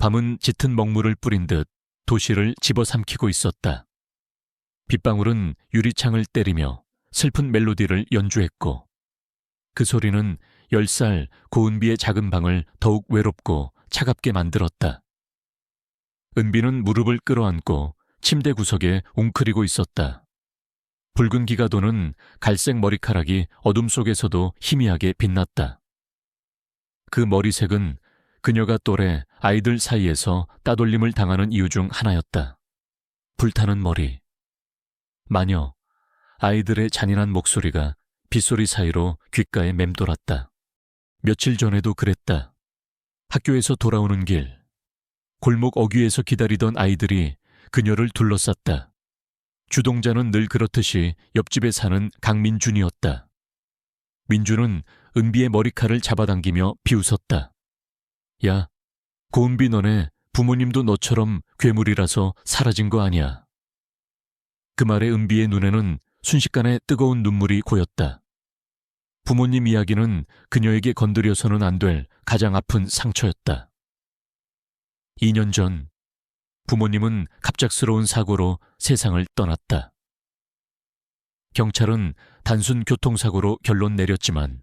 밤은 짙은 먹물을 뿌린 듯 도시를 집어삼키고 있었다. 빗방울은 유리창을 때리며 슬픈 멜로디를 연주했고 그 소리는 10살 고은비의 작은 방을 더욱 외롭고 차갑게 만들었다. 은비는 무릎을 끌어안고 침대 구석에 웅크리고 있었다. 붉은 기가 도는 갈색 머리카락이 어둠 속에서도 희미하게 빛났다. 그 머리색은 그녀가 또래 아이들 사이에서 따돌림을 당하는 이유 중 하나였다. 불타는 머리. 마녀, 아이들의 잔인한 목소리가 빗소리 사이로 귓가에 맴돌았다. 며칠 전에도 그랬다. 학교에서 돌아오는 길, 골목 어귀에서 기다리던 아이들이 그녀를 둘러쌌다. 주동자는 늘 그렇듯이 옆집에 사는 강민준이었다. 민준은 은비의 머리칼을 잡아당기며 비웃었다. 야, 고은비 너네 부모님도 너처럼 괴물이라서 사라진 거 아니야. 그 말에 은비의 눈에는 순식간에 뜨거운 눈물이 고였다. 부모님 이야기는 그녀에게 건드려서는 안 될 가장 아픈 상처였다. 2년 전 부모님은 갑작스러운 사고로 세상을 떠났다. 경찰은 단순 교통사고로 결론 내렸지만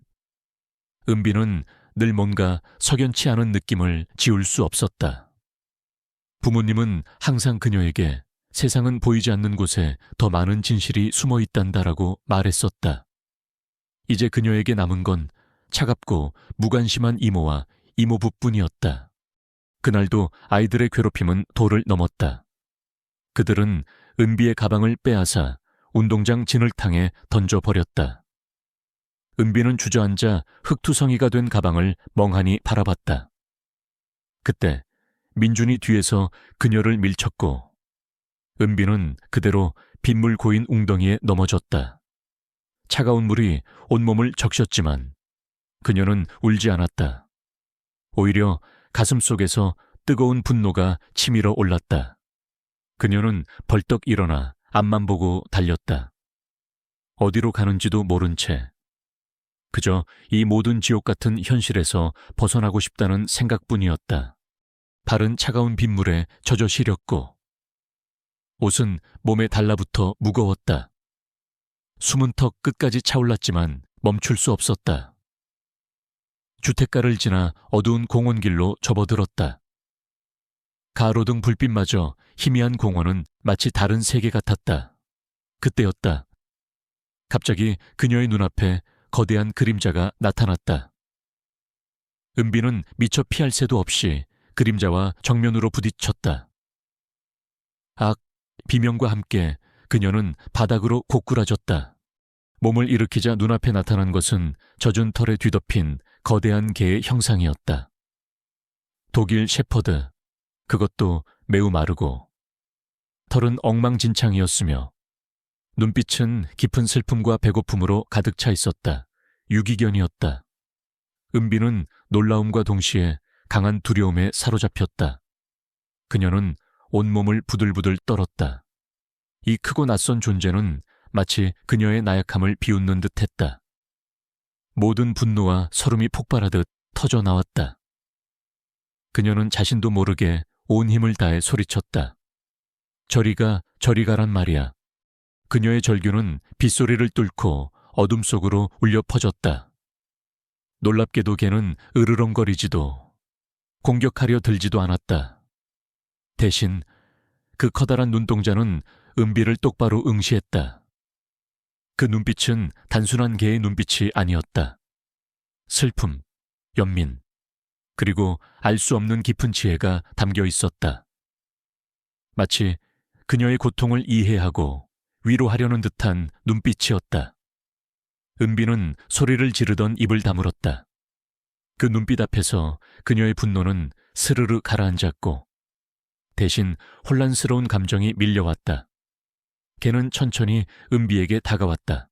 은비는 늘 뭔가 석연치 않은 느낌을 지울 수 없었다. 부모님은 항상 그녀에게 세상은 보이지 않는 곳에 더 많은 진실이 숨어 있단다라고 말했었다. 이제 그녀에게 남은 건 차갑고 무관심한 이모와 이모부뿐이었다. 그날도 아이들의 괴롭힘은 도를 넘었다. 그들은 은비의 가방을 빼앗아 운동장 진흙탕에 던져버렸다. 은비는 주저앉아 흙투성이가 된 가방을 멍하니 바라봤다. 그때 민준이 뒤에서 그녀를 밀쳤고 은비는 그대로 빗물 고인 웅덩이에 넘어졌다. 차가운 물이 온몸을 적셨지만 그녀는 울지 않았다. 오히려 가슴 속에서 뜨거운 분노가 치밀어 올랐다. 그녀는 벌떡 일어나 앞만 보고 달렸다. 어디로 가는지도 모른 채 그저 이 모든 지옥 같은 현실에서 벗어나고 싶다는 생각뿐이었다. 발은 차가운 빗물에 젖어 시렸고 옷은 몸에 달라붙어 무거웠다. 숨은 턱 끝까지 차올랐지만 멈출 수 없었다. 주택가를 지나 어두운 공원길로 접어들었다. 가로등 불빛마저 희미한 공원은 마치 다른 세계 같았다. 그때였다. 갑자기 그녀의 눈앞에 거대한 그림자가 나타났다. 은비는 미처 피할 새도 없이 그림자와 정면으로 부딪혔다. 악, 비명과 함께 그녀는 바닥으로 고꾸라졌다. 몸을 일으키자 눈앞에 나타난 것은 젖은 털에 뒤덮인 거대한 개의 형상이었다. 독일 shepherd, 그것도 매우 마르고 털은 엉망진창이었으며 눈빛은 깊은 슬픔과 배고픔으로 가득 차 있었다. 유기견이었다. 은비는 놀라움과 동시에 강한 두려움에 사로잡혔다. 그녀는 온몸을 부들부들 떨었다. 이 크고 낯선 존재는 마치 그녀의 나약함을 비웃는 듯했다. 모든 분노와 서름이 폭발하듯 터져 나왔다. 그녀는 자신도 모르게 온 힘을 다해 소리쳤다. 저리 가란 말이야. 그녀의 절규는 빗소리를 뚫고 어둠 속으로 울려 퍼졌다. 놀랍게도 개는 으르렁거리지도 공격하려 들지도 않았다. 대신 그 커다란 눈동자는 은비를 똑바로 응시했다. 그 눈빛은 단순한 개의 눈빛이 아니었다. 슬픔, 연민, 그리고 알 수 없는 깊은 지혜가 담겨 있었다. 마치 그녀의 고통을 이해하고 위로하려는 듯한 눈빛이었다. 은비는 소리를 지르던 입을 다물었다. 그 눈빛 앞에서 그녀의 분노는 스르르 가라앉았고 대신 혼란스러운 감정이 밀려왔다. 개는 천천히 은비에게 다가왔다.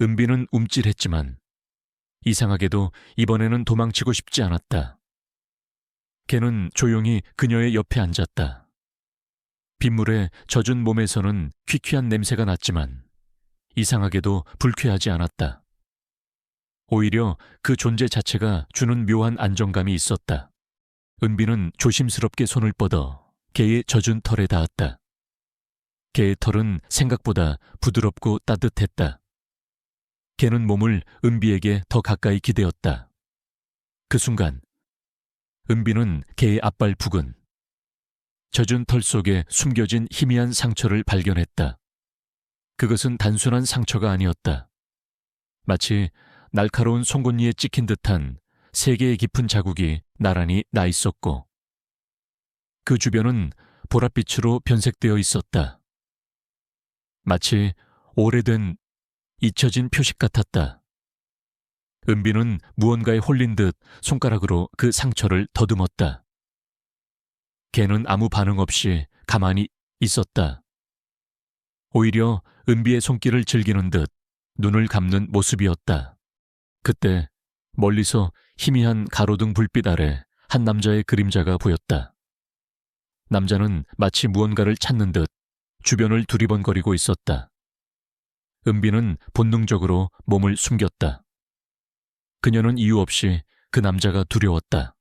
은비는 움찔했지만 이상하게도 이번에는 도망치고 싶지 않았다. 개는 조용히 그녀의 옆에 앉았다. 빗물에 젖은 몸에서는 퀴퀴한 냄새가 났지만 이상하게도 불쾌하지 않았다. 오히려 그 존재 자체가 주는 묘한 안정감이 있었다. 은비는 조심스럽게 손을 뻗어 개의 젖은 털에 닿았다. 개의 털은 생각보다 부드럽고 따뜻했다. 개는 몸을 은비에게 더 가까이 기대었다. 그 순간 은비는 개의 앞발 부근, 젖은 털 속에 숨겨진 희미한 상처를 발견했다. 그것은 단순한 상처가 아니었다. 마치 날카로운 송곳니에 찍힌 듯한 3개의 깊은 자국이 나란히 나 있었고, 그 주변은 보랏빛으로 변색되어 있었다. 마치 오래된 잊혀진 표식 같았다. 은비는 무언가에 홀린 듯 손가락으로 그 상처를 더듬었다. 개는 아무 반응 없이 가만히 있었다. 오히려 은비의 손길을 즐기는 듯 눈을 감는 모습이었다. 그때 멀리서 희미한 가로등 불빛 아래 한 남자의 그림자가 보였다. 남자는 마치 무언가를 찾는 듯 주변을 두리번거리고 있었다. 은비는 본능적으로 몸을 숨겼다. 그녀는 이유 없이 그 남자가 두려웠다.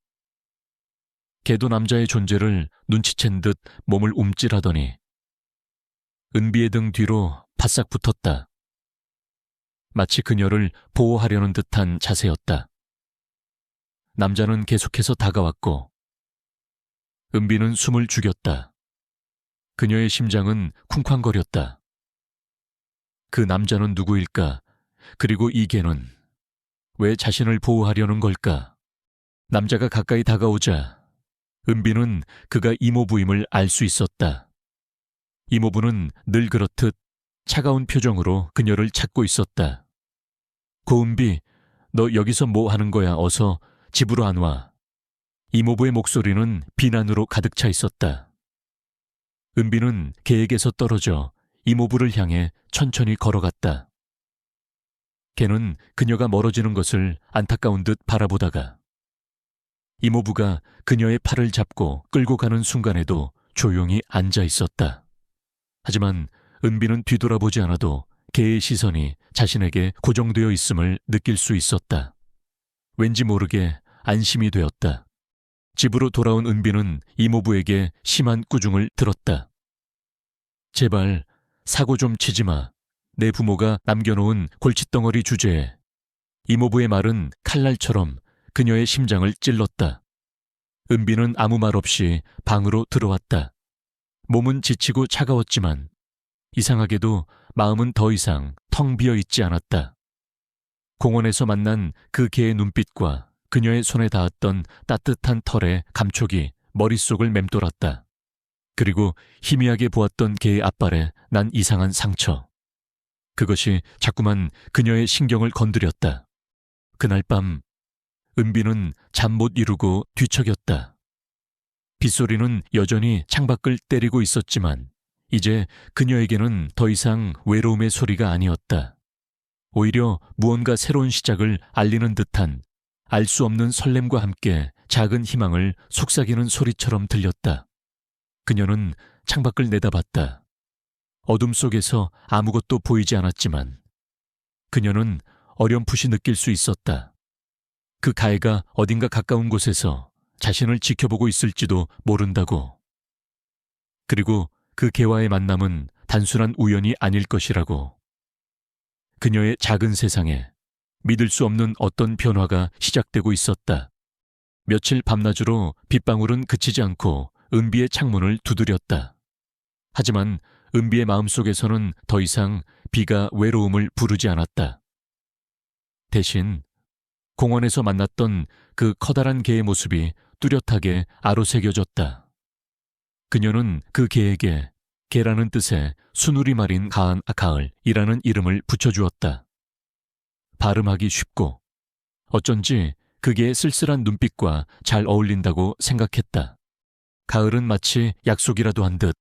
개도 남자의 존재를 눈치챈 듯 몸을 움찔하더니 은비의 등 뒤로 바싹 붙었다. 마치 그녀를 보호하려는 듯한 자세였다. 남자는 계속해서 다가왔고 은비는 숨을 죽였다. 그녀의 심장은 쿵쾅거렸다. 그 남자는 누구일까? 그리고 이 개는 왜 자신을 보호하려는 걸까? 남자가 가까이 다가오자 은비는 그가 이모부임을 알 수 있었다. 이모부는 늘 그렇듯 차가운 표정으로 그녀를 찾고 있었다. 고은비, 너 여기서 뭐 하는 거야? 어서 집으로 안 와. 이모부의 목소리는 비난으로 가득 차 있었다. 은비는 개에게서 떨어져 이모부를 향해 천천히 걸어갔다. 개는 그녀가 멀어지는 것을 안타까운 듯 바라보다가 이모부가 그녀의 팔을 잡고 끌고 가는 순간에도 조용히 앉아 있었다. 하지만 은비는 뒤돌아보지 않아도 개의 시선이 자신에게 고정되어 있음을 느낄 수 있었다. 왠지 모르게 안심이 되었다. 집으로 돌아온 은비는 이모부에게 심한 꾸중을 들었다. 제발 사고 좀 치지 마. 내 부모가 남겨놓은 골칫덩어리 주제에. 이모부의 말은 칼날처럼 그녀의 심장을 찔렀다. 은비는 아무 말 없이 방으로 들어왔다. 몸은 지치고 차가웠지만 이상하게도 마음은 더 이상 텅 비어 있지 않았다. 공원에서 만난 그 개의 눈빛과 그녀의 손에 닿았던 따뜻한 털의 감촉이 머릿속을 맴돌았다. 그리고 희미하게 보았던 개의 앞발에 난 이상한 상처. 그것이 자꾸만 그녀의 신경을 건드렸다. 그날 밤 은비는 잠 못 이루고 뒤척였다. 빗소리는 여전히 창밖을 때리고 있었지만 이제 그녀에게는 더 이상 외로움의 소리가 아니었다. 오히려 무언가 새로운 시작을 알리는 듯한 알 수 없는 설렘과 함께 작은 희망을 속삭이는 소리처럼 들렸다. 그녀는 창밖을 내다봤다. 어둠 속에서 아무것도 보이지 않았지만 그녀는 어렴풋이 느낄 수 있었다. 그 가해가 어딘가 가까운 곳에서 자신을 지켜보고 있을지도 모른다고. 그리고 그 개와의 만남은 단순한 우연이 아닐 것이라고. 그녀의 작은 세상에 믿을 수 없는 어떤 변화가 시작되고 있었다. 며칠 밤낮으로 빗방울은 그치지 않고 은비의 창문을 두드렸다. 하지만 은비의 마음속에서는 더 이상 비가 외로움을 부르지 않았다. 대신 공원에서 만났던 그 커다란 개의 모습이 뚜렷하게 아로새겨졌다. 그녀는 그 개에게 개라는 뜻의 순우리말인 가을이라는 이름을 붙여주었다. 발음하기 쉽고 어쩐지 그 개의 쓸쓸한 눈빛과 잘 어울린다고 생각했다. 가을은 마치 약속이라도 한 듯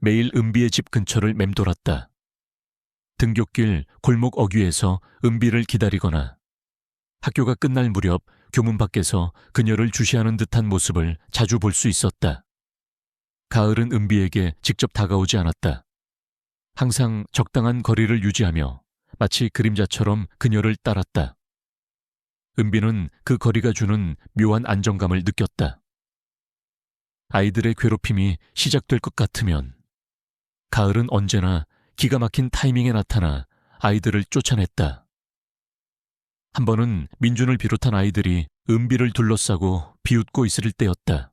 매일 은비의 집 근처를 맴돌았다. 등굣길 골목 어귀에서 은비를 기다리거나 학교가 끝날 무렵 교문 밖에서 그녀를 주시하는 듯한 모습을 자주 볼 수 있었다. 가을은 은비에게 직접 다가오지 않았다. 항상 적당한 거리를 유지하며 마치 그림자처럼 그녀를 따랐다. 은비는 그 거리가 주는 묘한 안정감을 느꼈다. 아이들의 괴롭힘이 시작될 것 같으면 가을은 언제나 기가 막힌 타이밍에 나타나 아이들을 쫓아냈다. 한 번은 민준을 비롯한 아이들이 은비를 둘러싸고 비웃고 있을 때였다.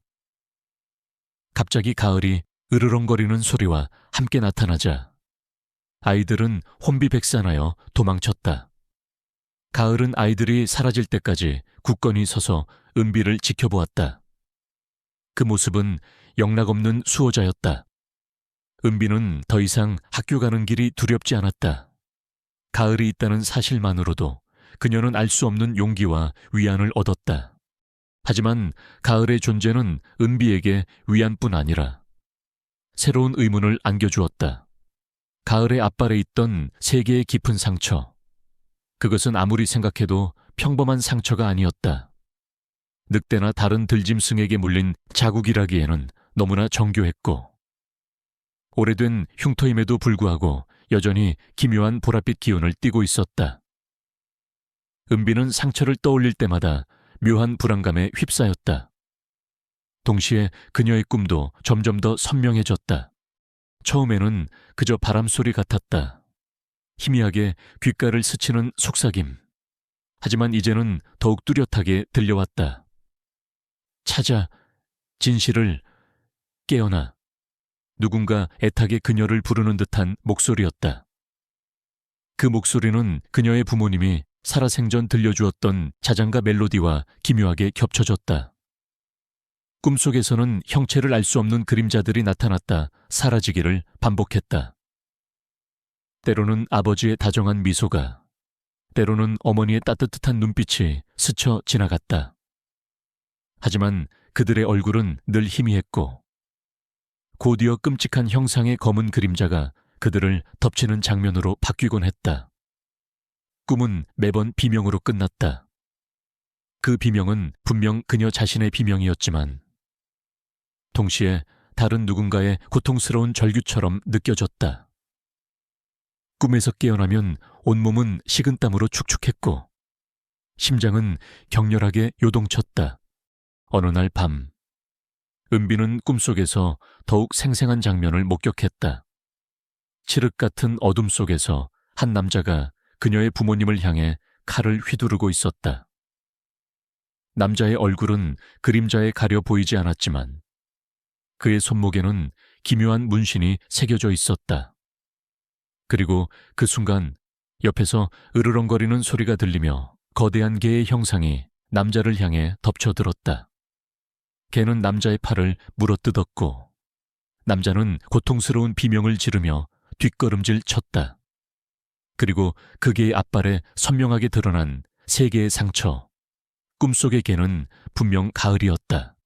갑자기 가을이 으르렁거리는 소리와 함께 나타나자 아이들은 혼비백산하여 도망쳤다. 가을은 아이들이 사라질 때까지 굳건히 서서 은비를 지켜보았다. 그 모습은 영락없는 수호자였다. 은비는 더 이상 학교 가는 길이 두렵지 않았다. 가을이 있다는 사실만으로도 그녀는 알 수 없는 용기와 위안을 얻었다. 하지만 가을의 존재는 은비에게 위안뿐 아니라 새로운 의문을 안겨주었다. 가을의 앞발에 있던 세 개의 깊은 상처. 그것은 아무리 생각해도 평범한 상처가 아니었다. 늑대나 다른 들짐승에게 물린 자국이라기에는 너무나 정교했고 오래된 흉터임에도 불구하고 여전히 기묘한 보랏빛 기운을 띠고 있었다. 은비는 상처를 떠올릴 때마다 묘한 불안감에 휩싸였다. 동시에 그녀의 꿈도 점점 더 선명해졌다. 처음에는 그저 바람소리 같았다. 희미하게 귓가를 스치는 속삭임. 하지만 이제는 더욱 뚜렷하게 들려왔다. 찾아, 진실을, 깨어나. 누군가 애타게 그녀를 부르는 듯한 목소리였다. 그 목소리는 그녀의 부모님이 살아생전 들려주었던 자장가 멜로디와 기묘하게 겹쳐졌다. 꿈속에서는 형체를 알 수 없는 그림자들이 나타났다 사라지기를 반복했다. 때로는 아버지의 다정한 미소가, 때로는 어머니의 따뜻한 눈빛이 스쳐 지나갔다. 하지만 그들의 얼굴은 늘 희미했고 곧이어 끔찍한 형상의 검은 그림자가 그들을 덮치는 장면으로 바뀌곤 했다. 꿈은 매번 비명으로 끝났다. 그 비명은 분명 그녀 자신의 비명이었지만 동시에 다른 누군가의 고통스러운 절규처럼 느껴졌다. 꿈에서 깨어나면 온몸은 식은땀으로 축축했고 심장은 격렬하게 요동쳤다. 어느 날 밤, 은비는 꿈속에서 더욱 생생한 장면을 목격했다. 칠흑 같은 어둠 속에서 한 남자가 그녀의 부모님을 향해 칼을 휘두르고 있었다. 남자의 얼굴은 그림자에 가려 보이지 않았지만 그의 손목에는 기묘한 문신이 새겨져 있었다. 그리고 그 순간 옆에서 으르렁거리는 소리가 들리며 거대한 개의 형상이 남자를 향해 덮쳐들었다. 개는 남자의 팔을 물어뜯었고 남자는 고통스러운 비명을 지르며 뒷걸음질 쳤다. 그리고 그 개의 앞발에 선명하게 드러난 세 개의 상처. 꿈속의 개는 분명 가을이었다.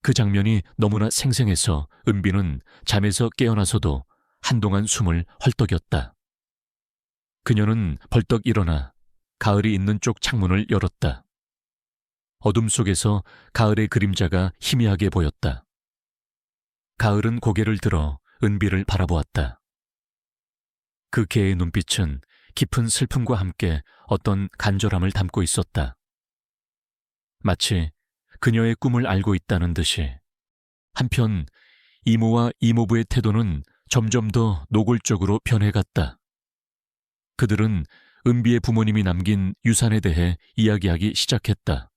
그 장면이 너무나 생생해서 은비는 잠에서 깨어나서도 한동안 숨을 헐떡였다. 그녀는 벌떡 일어나 가을이 있는 쪽 창문을 열었다. 어둠 속에서 가을의 그림자가 희미하게 보였다. 가을은 고개를 들어 은비를 바라보았다. 그 개의 눈빛은 깊은 슬픔과 함께 어떤 간절함을 담고 있었다. 마치 그녀의 꿈을 알고 있다는 듯이. 한편 이모와 이모부의 태도는 점점 더 노골적으로 변해갔다. 그들은 은비의 부모님이 남긴 유산에 대해 이야기하기 시작했다.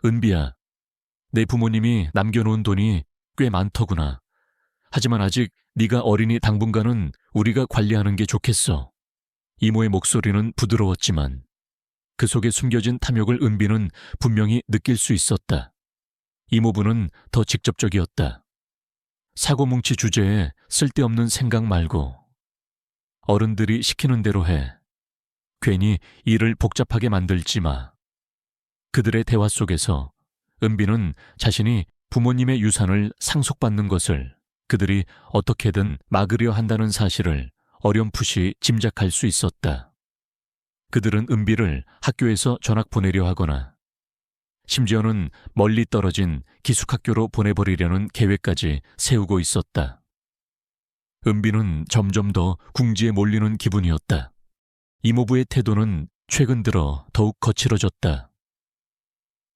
은비야, 내 부모님이 남겨놓은 돈이 꽤 많더구나. 하지만 아직 네가 어리니 당분간은 우리가 관리하는 게 좋겠어. 이모의 목소리는 부드러웠지만 그 속에 숨겨진 탐욕을 은비는 분명히 느낄 수 있었다. 이모부는 더 직접적이었다. 사고뭉치 주제에 쓸데없는 생각 말고 어른들이 시키는 대로 해. 괜히 일을 복잡하게 만들지 마. 그들의 대화 속에서 은비는 자신이 부모님의 유산을 상속받는 것을 그들이 어떻게든 막으려 한다는 사실을 어렴풋이 짐작할 수 있었다. 그들은 은비를 학교에서 전학 보내려 하거나 심지어는 멀리 떨어진 기숙학교로 보내버리려는 계획까지 세우고 있었다. 은비는 점점 더 궁지에 몰리는 기분이었다. 이모부의 태도는 최근 들어 더욱 거칠어졌다.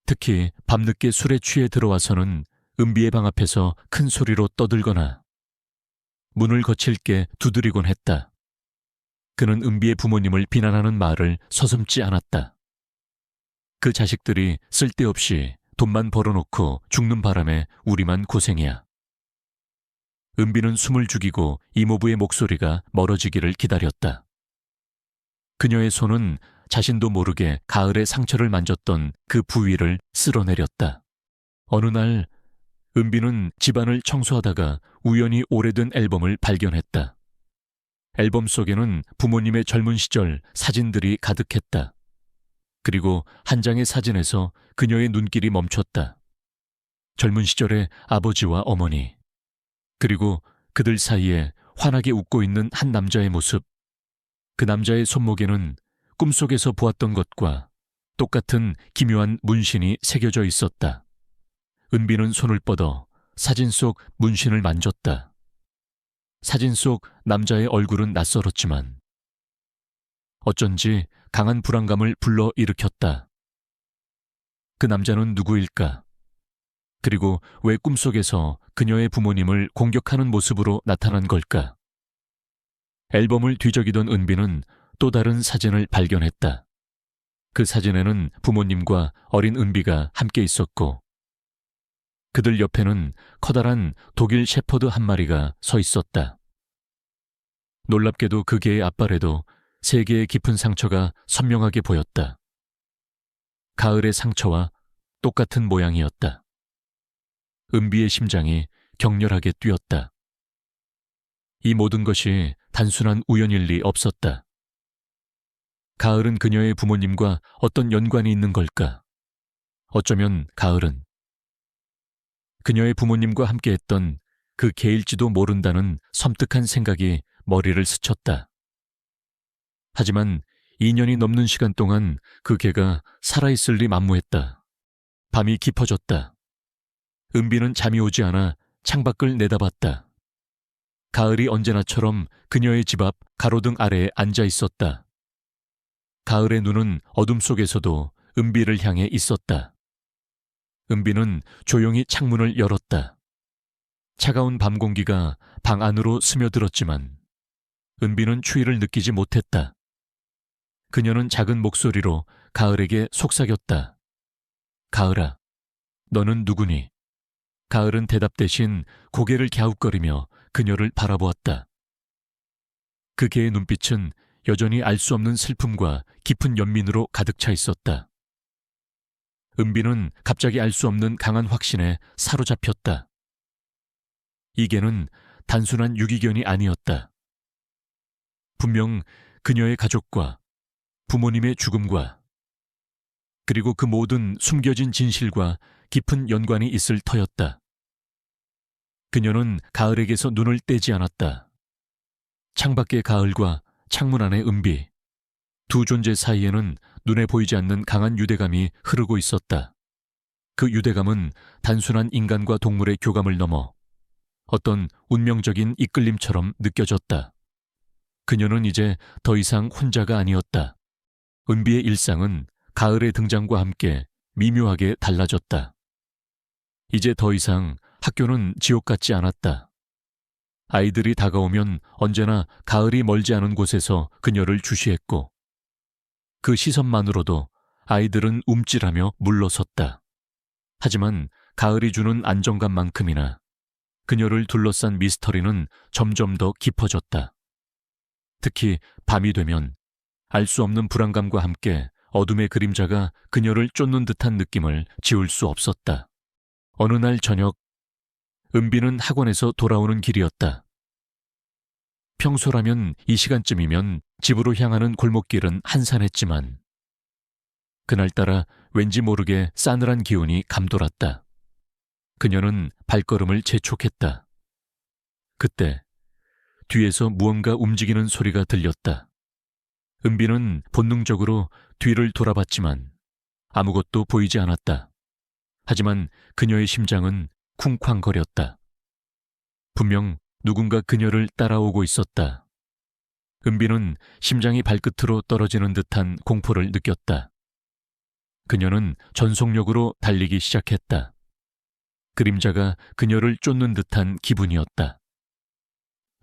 특히 밤늦게 술에 취해 들어와서는 은비의 방 앞에서 큰 소리로 떠들거나 문을 거칠게 두드리곤 했다. 그는 은비의 부모님을 비난하는 말을 서슴지 않았다. 그 자식들이 쓸데없이 돈만 벌어놓고 죽는 바람에 우리만 고생이야. 은비는 숨을 죽이고 이모부의 목소리가 멀어지기를 기다렸다. 그녀의 손은 자신도 모르게 가을의 상처를 만졌던 그 부위를 쓸어내렸다. 어느 날 은비는 집안을 청소하다가 우연히 오래된 앨범을 발견했다. 앨범 속에는 부모님의 젊은 시절 사진들이 가득했다. 그리고 한 장의 사진에서 그녀의 눈길이 멈췄다. 젊은 시절의 아버지와 어머니, 그리고 그들 사이에 환하게 웃고 있는 한 남자의 모습. 그 남자의 손목에는 꿈속에서 보았던 것과 똑같은 기묘한 문신이 새겨져 있었다. 은비는 손을 뻗어 사진 속 문신을 만졌다. 사진 속 남자의 얼굴은 낯설었지만 어쩐지 강한 불안감을 불러일으켰다. 그 남자는 누구일까? 그리고 왜 꿈속에서 그녀의 부모님을 공격하는 모습으로 나타난 걸까? 앨범을 뒤적이던 은비는 또 다른 사진을 발견했다. 그 사진에는 부모님과 어린 은비가 함께 있었고 그들 옆에는 커다란 독일 셰퍼드 한 마리가 서 있었다. 놀랍게도 그 개의 앞발에도 3개의 깊은 상처가 선명하게 보였다. 가을의 상처와 똑같은 모양이었다. 은비의 심장이 격렬하게 뛰었다. 이 모든 것이 단순한 우연일 리 없었다. 가을은 그녀의 부모님과 어떤 연관이 있는 걸까? 어쩌면 가을은 그녀의 부모님과 함께했던 그 개일지도 모른다는 섬뜩한 생각이 머리를 스쳤다. 하지만 2년이 넘는 시간 동안 그 개가 살아있을 리 만무했다. 밤이 깊어졌다. 은비는 잠이 오지 않아 창밖을 내다봤다. 가을이 언제나처럼 그녀의 집 앞 가로등 아래에 앉아 있었다. 가을의 눈은 어둠 속에서도 은비를 향해 있었다. 은비는 조용히 창문을 열었다. 차가운 밤 공기가 방 안으로 스며들었지만 은비는 추위를 느끼지 못했다. 그녀는 작은 목소리로 가을에게 속삭였다. 가을아, 너는 누구니? 가을은 대답 대신 고개를 갸웃거리며 그녀를 바라보았다. 그 개의 눈빛은 여전히 알 수 없는 슬픔과 깊은 연민으로 가득 차 있었다. 은비는 갑자기 알 수 없는 강한 확신에 사로잡혔다. 이 개는 단순한 유기견이 아니었다. 분명 그녀의 가족과 부모님의 죽음과 그리고 그 모든 숨겨진 진실과 깊은 연관이 있을 터였다. 그녀는 가을에게서 눈을 떼지 않았다. 창밖의 가을과 창문 안의 은비, 두 존재 사이에는 눈에 보이지 않는 강한 유대감이 흐르고 있었다. 그 유대감은 단순한 인간과 동물의 교감을 넘어 어떤 운명적인 이끌림처럼 느껴졌다. 그녀는 이제 더 이상 혼자가 아니었다. 은비의 일상은 가을의 등장과 함께 미묘하게 달라졌다. 이제 더 이상 학교는 지옥 같지 않았다. 아이들이 다가오면 언제나 가을이 멀지 않은 곳에서 그녀를 주시했고 그 시선만으로도 아이들은 움찔하며 물러섰다. 하지만 가을이 주는 안정감만큼이나 그녀를 둘러싼 미스터리는 점점 더 깊어졌다. 특히 밤이 되면 알 수 없는 불안감과 함께 어둠의 그림자가 그녀를 쫓는 듯한 느낌을 지울 수 없었다. 어느 날 저녁, 은비는 학원에서 돌아오는 길이었다. 평소라면 이 시간쯤이면 집으로 향하는 골목길은 한산했지만 그날따라 왠지 모르게 싸늘한 기운이 감돌았다. 그녀는 발걸음을 재촉했다. 그때 뒤에서 무언가 움직이는 소리가 들렸다. 은비는 본능적으로 뒤를 돌아봤지만 아무것도 보이지 않았다. 하지만 그녀의 심장은 쿵쾅거렸다. 분명 누군가 그녀를 따라오고 있었다. 은비는 심장이 발끝으로 떨어지는 듯한 공포를 느꼈다. 그녀는 전속력으로 달리기 시작했다. 그림자가 그녀를 쫓는 듯한 기분이었다.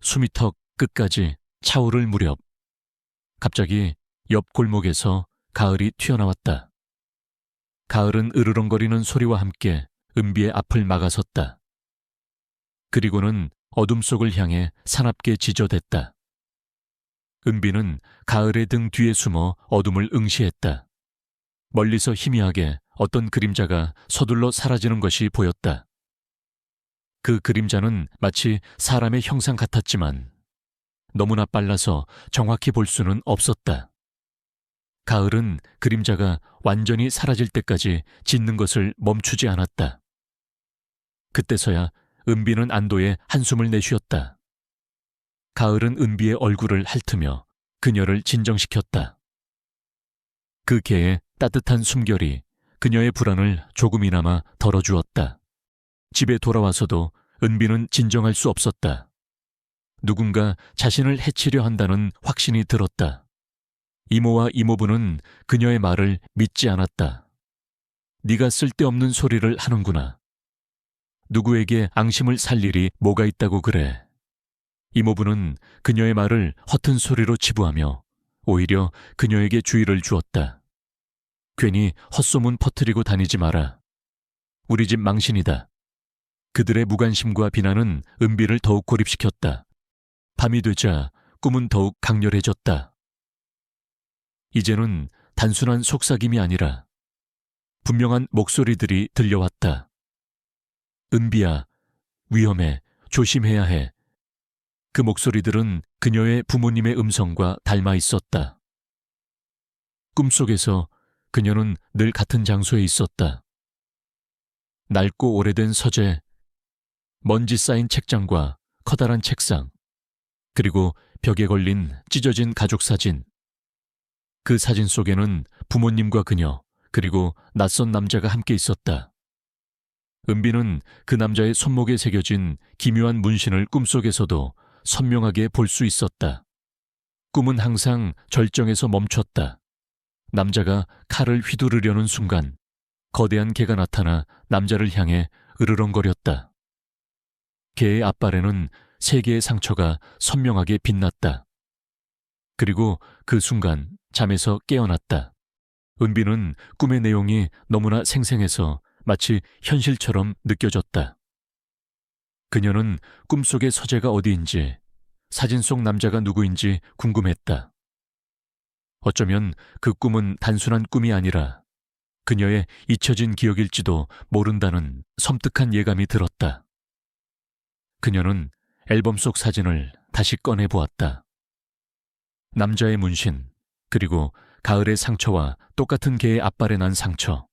숨이 턱 끝까지 차오를 무렵 갑자기 옆 골목에서 가을이 튀어나왔다. 가을은 으르렁거리는 소리와 함께 은비의 앞을 막아섰다. 그리고는 어둠 속을 향해 사납게 지저댔다. 은비는 가을의 등 뒤에 숨어 어둠을 응시했다. 멀리서 희미하게 어떤 그림자가 서둘러 사라지는 것이 보였다. 그 그림자는 마치 사람의 형상 같았지만 너무나 빨라서 정확히 볼 수는 없었다. 가을은 그림자가 완전히 사라질 때까지 짖는 것을 멈추지 않았다. 그때서야 은비는 안도의 한숨을 내쉬었다. 가을은 은비의 얼굴을 핥으며 그녀를 진정시켰다. 그 개의 따뜻한 숨결이 그녀의 불안을 조금이나마 덜어주었다. 집에 돌아와서도 은비는 진정할 수 없었다. 누군가 자신을 해치려 한다는 확신이 들었다. 이모와 이모부는 그녀의 말을 믿지 않았다. 네가 쓸데없는 소리를 하는구나. 누구에게 앙심을 살 일이 뭐가 있다고 그래. 이모부는 그녀의 말을 허튼 소리로 치부하며 오히려 그녀에게 주의를 주었다. 괜히 헛소문 퍼뜨리고 다니지 마라. 우리 집 망신이다. 그들의 무관심과 비난은 은비를 더욱 고립시켰다. 밤이 되자 꿈은 더욱 강렬해졌다. 이제는 단순한 속삭임이 아니라 분명한 목소리들이 들려왔다. 은비야, 위험해, 조심해야 해. 그 목소리들은 그녀의 부모님의 음성과 닮아 있었다. 꿈속에서 그녀는 늘 같은 장소에 있었다. 낡고 오래된 서재, 먼지 쌓인 책장과 커다란 책상, 그리고 벽에 걸린 찢어진 가족 사진. 그 사진 속에는 부모님과 그녀, 그리고 낯선 남자가 함께 있었다. 은비는 그 남자의 손목에 새겨진 기묘한 문신을 꿈속에서도 선명하게 볼 수 있었다. 꿈은 항상 절정에서 멈췄다. 남자가 칼을 휘두르려는 순간 거대한 개가 나타나 남자를 향해 으르렁거렸다. 개의 앞발에는 3개의 상처가 선명하게 빛났다. 그리고 그 순간 잠에서 깨어났다. 은비는 꿈의 내용이 너무나 생생해서 마치 현실처럼 느껴졌다. 그녀는 꿈속의 서재가 어디인지, 사진 속 남자가 누구인지 궁금했다. 어쩌면 그 꿈은 단순한 꿈이 아니라 그녀의 잊혀진 기억일지도 모른다는 섬뜩한 예감이 들었다. 그녀는 앨범 속 사진을 다시 꺼내 보았다. 남자의 문신, 그리고 가을의 상처와 똑같은 개의 앞발에 난 상처.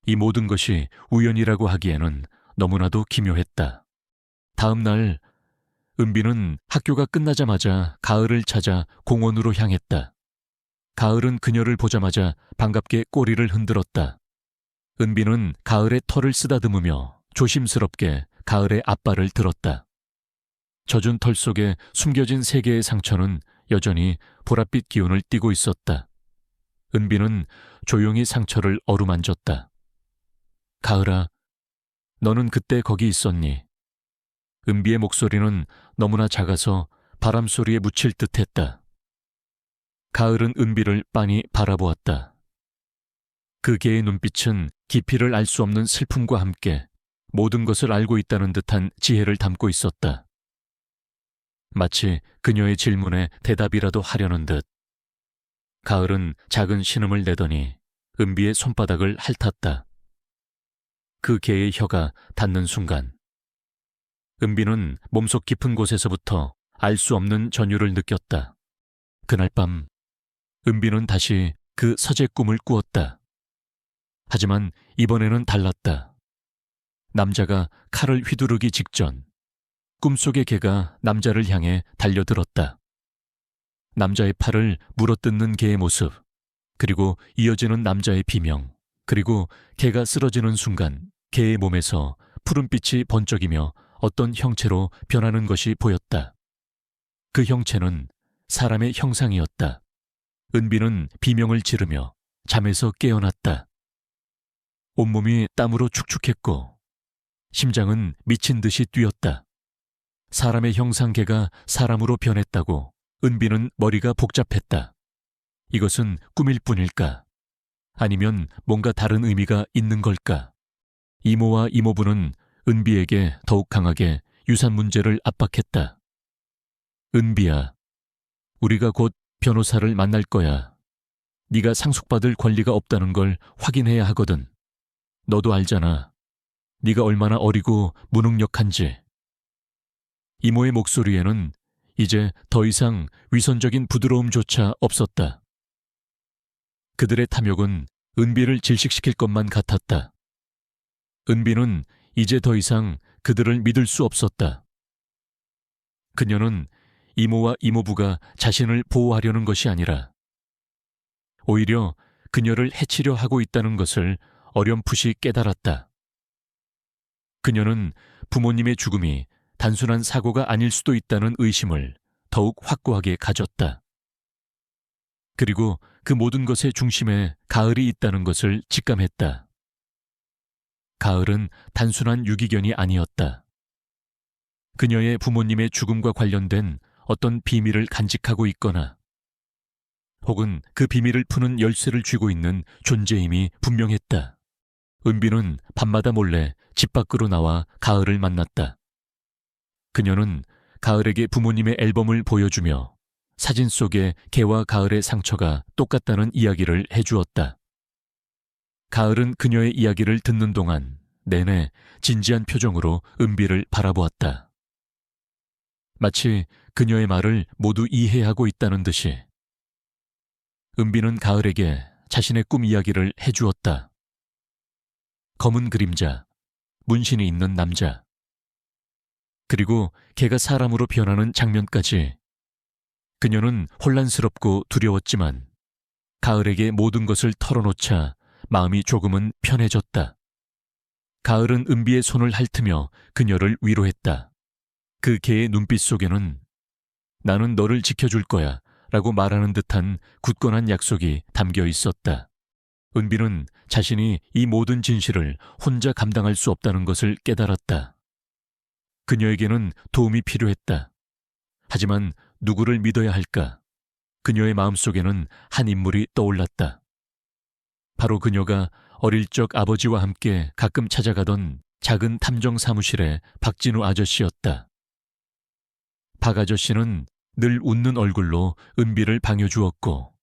이 모든 것이 우연이라고 하기에는 너무나도 기묘했다. 다음 날 은비는 학교가 끝나자마자 가을을 찾아 공원으로 향했다. 가을은 그녀를 보자마자 반갑게 꼬리를 흔들었다. 은비는 가을의 털을 쓰다듬으며 조심스럽게 가을의 앞발을 들었다. 젖은 털 속에 숨겨진 3개의 상처는 여전히 보랏빛 기운을 띠고 있었다. 은비는 조용히 상처를 어루만졌다. 가을아, 너는 그때 거기 있었니? 은비의 목소리는 너무나 작아서 바람 소리에 묻힐 듯했다. 가을은 은비를 빤히 바라보았다. 그 개의 눈빛은 깊이를 알 수 없는 슬픔과 함께 모든 것을 알고 있다는 듯한 지혜를 담고 있었다. 마치 그녀의 질문에 대답이라도 하려는 듯. 가을은 작은 신음을 내더니 은비의 손바닥을 핥았다. 그 개의 혀가 닿는 순간 은비는 몸속 깊은 곳에서부터 알 수 없는 전율을 느꼈다. 그날 밤 은비는 다시 그 서재 꿈을 꾸었다. 하지만 이번에는 달랐다. 남자가 칼을 휘두르기 직전 꿈속의 개가 남자를 향해 달려들었다. 남자의 팔을 물어뜯는 개의 모습, 그리고 이어지는 남자의 비명, 그리고 개가 쓰러지는 순간 개의 몸에서 푸른빛이 번쩍이며 어떤 형체로 변하는 것이 보였다. 그 형체는 사람의 형상이었다. 은비는 비명을 지르며 잠에서 깨어났다. 온몸이 땀으로 축축했고 심장은 미친 듯이 뛰었다. 사람의 형상계가 사람으로 변했다고 은비는 머리가 복잡했다. 이것은 꿈일 뿐일까? 아니면 뭔가 다른 의미가 있는 걸까? 이모와 이모부는 은비에게 더욱 강하게 유산 문제를 압박했다. 은비야, 우리가 곧 변호사를 만날 거야. 네가 상속받을 권리가 없다는 걸 확인해야 하거든. 너도 알잖아. 네가 얼마나 어리고 무능력한지. 이모의 목소리에는 이제 더 이상 위선적인 부드러움조차 없었다. 그들의 탐욕은 은비를 질식시킬 것만 같았다. 은비는 이제 더 이상 그들을 믿을 수 없었다. 그녀는 이모와 이모부가 자신을 보호하려는 것이 아니라 오히려 그녀를 해치려 하고 있다는 것을 어렴풋이 깨달았다. 그녀는 부모님의 죽음이 단순한 사고가 아닐 수도 있다는 의심을 더욱 확고하게 가졌다. 그리고 그 모든 것의 중심에 가을이 있다는 것을 직감했다. 가을은 단순한 유기견이 아니었다. 그녀의 부모님의 죽음과 관련된 어떤 비밀을 간직하고 있거나 혹은 그 비밀을 푸는 열쇠를 쥐고 있는 존재임이 분명했다. 은비는 밤마다 몰래 집 밖으로 나와 가을을 만났다. 그녀는 가을에게 부모님의 앨범을 보여주며 사진 속의 개와 가을의 상처가 똑같다는 이야기를 해주었다. 가을은 그녀의 이야기를 듣는 동안 내내 진지한 표정으로 은비를 바라보았다. 마치 그녀의 말을 모두 이해하고 있다는 듯이. 은비는 가을에게 자신의 꿈 이야기를 해주었다. 검은 그림자, 문신이 있는 남자. 그리고 개가 사람으로 변하는 장면까지. 그녀는 혼란스럽고 두려웠지만 가을에게 모든 것을 털어놓자 마음이 조금은 편해졌다. 가을은 은비의 손을 핥으며 그녀를 위로했다. 그 개의 눈빛 속에는 나는 너를 지켜줄 거야 라고 말하는 듯한 굳건한 약속이 담겨 있었다. 은비는 자신이 이 모든 진실을 혼자 감당할 수 없다는 것을 깨달았다. 그녀에게는 도움이 필요했다. 하지만 누구를 믿어야 할까? 그녀의 마음속에는 한 인물이 떠올랐다. 바로 그녀가 어릴 적 아버지와 함께 가끔 찾아가던 작은 탐정 사무실의 박진우 아저씨였다. 박 아저씨는 늘 웃는 얼굴로 은비를 반겨주었고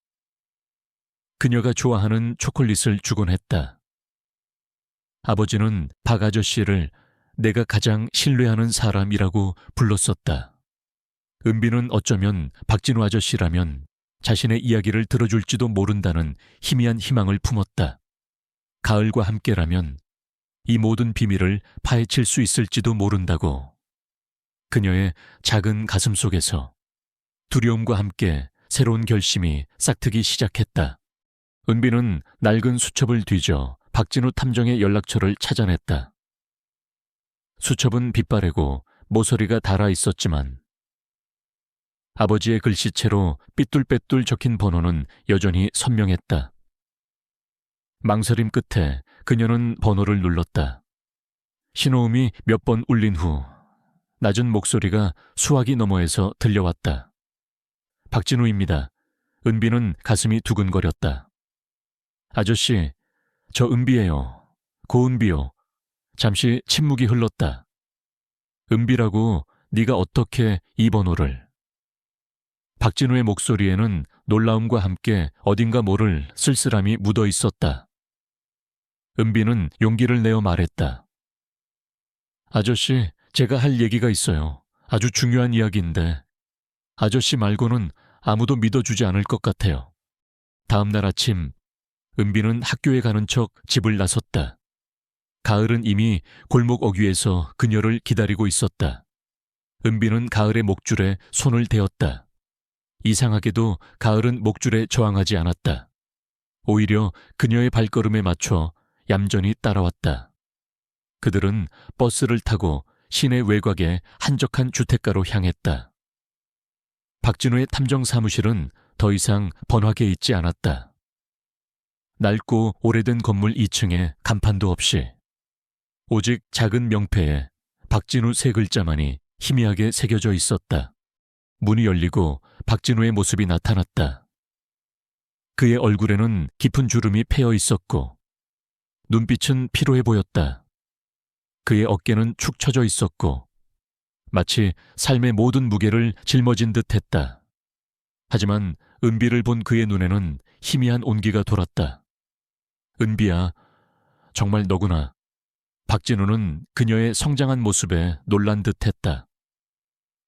그녀가 좋아하는 초콜릿을 주곤 했다. 아버지는 박 아저씨를 내가 가장 신뢰하는 사람이라고 불렀었다. 은비는 어쩌면 박진우 아저씨라면 자신의 이야기를 들어줄지도 모른다는 희미한 희망을 품었다. 가을과 함께라면 이 모든 비밀을 파헤칠 수 있을지도 모른다고. 그녀의 작은 가슴 속에서 두려움과 함께 새로운 결심이 싹트기 시작했다. 은비는 낡은 수첩을 뒤져 박진우 탐정의 연락처를 찾아냈다. 수첩은 빛바래고 모서리가 닳아 있었지만 아버지의 글씨체로 삐뚤빼뚤 적힌 번호는 여전히 선명했다. 망설임 끝에 그녀는 번호를 눌렀다. 신호음이 몇 번 울린 후 낮은 목소리가 수화기 너머에서 들려왔다. 박진우입니다. 은비는 가슴이 두근거렸다. 아저씨, 저 은비예요. 고은비요. 잠시 침묵이 흘렀다. 은비라고 네가 어떻게 이 번호를... 박진우의 목소리에는 놀라움과 함께 어딘가 모를 쓸쓸함이 묻어 있었다. 은비는 용기를 내어 말했다. 아저씨, 제가 할 얘기가 있어요. 아주 중요한 이야기인데 아저씨 말고는 아무도 믿어주지 않을 것 같아요. 다음 날 아침 은비는 학교에 가는 척 집을 나섰다. 가을은 이미 골목 어귀에서 그녀를 기다리고 있었다. 은비는 가을의 목줄에 손을 대었다. 이상하게도 가을은 목줄에 저항하지 않았다. 오히려 그녀의 발걸음에 맞춰 얌전히 따라왔다. 그들은 버스를 타고 시내 외곽의 한적한 주택가로 향했다. 박진우의 탐정 사무실은 더 이상 번화계에 있지 않았다. 낡고 오래된 건물 2층에 간판도 없이 오직 작은 명패에 박진우 세 글자만이 희미하게 새겨져 있었다. 문이 열리고 박진우의 모습이 나타났다. 그의 얼굴에는 깊은 주름이 패여 있었고 눈빛은 피로해 보였다. 그의 어깨는 축 처져 있었고 마치 삶의 모든 무게를 짊어진 듯했다. 하지만 은비를 본 그의 눈에는 희미한 온기가 돌았다. 은비야, 정말 너구나. 박진우는 그녀의 성장한 모습에 놀란 듯했다.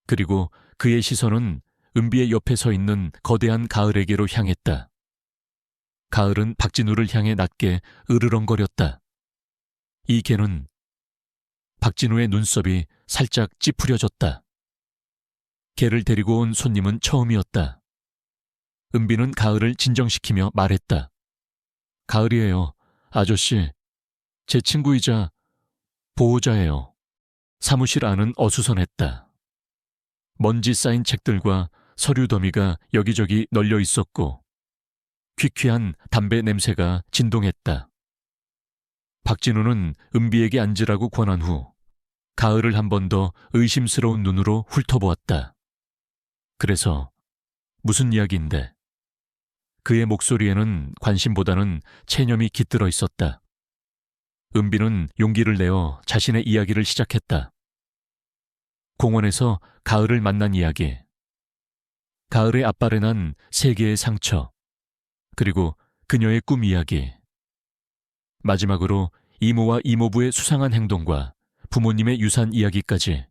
그리고 그의 시선은 은비의 옆에 서 있는 거대한 가을에게로 향했다. 가을은 박진우를 향해 낮게 으르렁거렸다. 이 개는 박진우의 눈썹이 살짝 찌푸려졌다. 개를 데리고 온 손님은 처음이었다. 은비는 가을을 진정시키며 말했다. 가을이에요. 아저씨, 제 친구이자 보호자예요. 사무실 안은 어수선했다. 먼지 쌓인 책들과 서류 더미가 여기저기 널려 있었고 퀴퀴한 담배 냄새가 진동했다. 박진우는 은비에게 앉으라고 권한 후 가을을 한 번 더 의심스러운 눈으로 훑어보았다. 그래서 무슨 이야기인데? 그의 목소리에는 관심보다는 체념이 깃들어 있었다. 은비는 용기를 내어 자신의 이야기를 시작했다. 공원에서 가을을 만난 이야기. 가을의 앞발에 난 3개의 상처. 그리고 그녀의 꿈 이야기. 마지막으로 이모와 이모부의 수상한 행동과 부모님의 유산 이야기까지.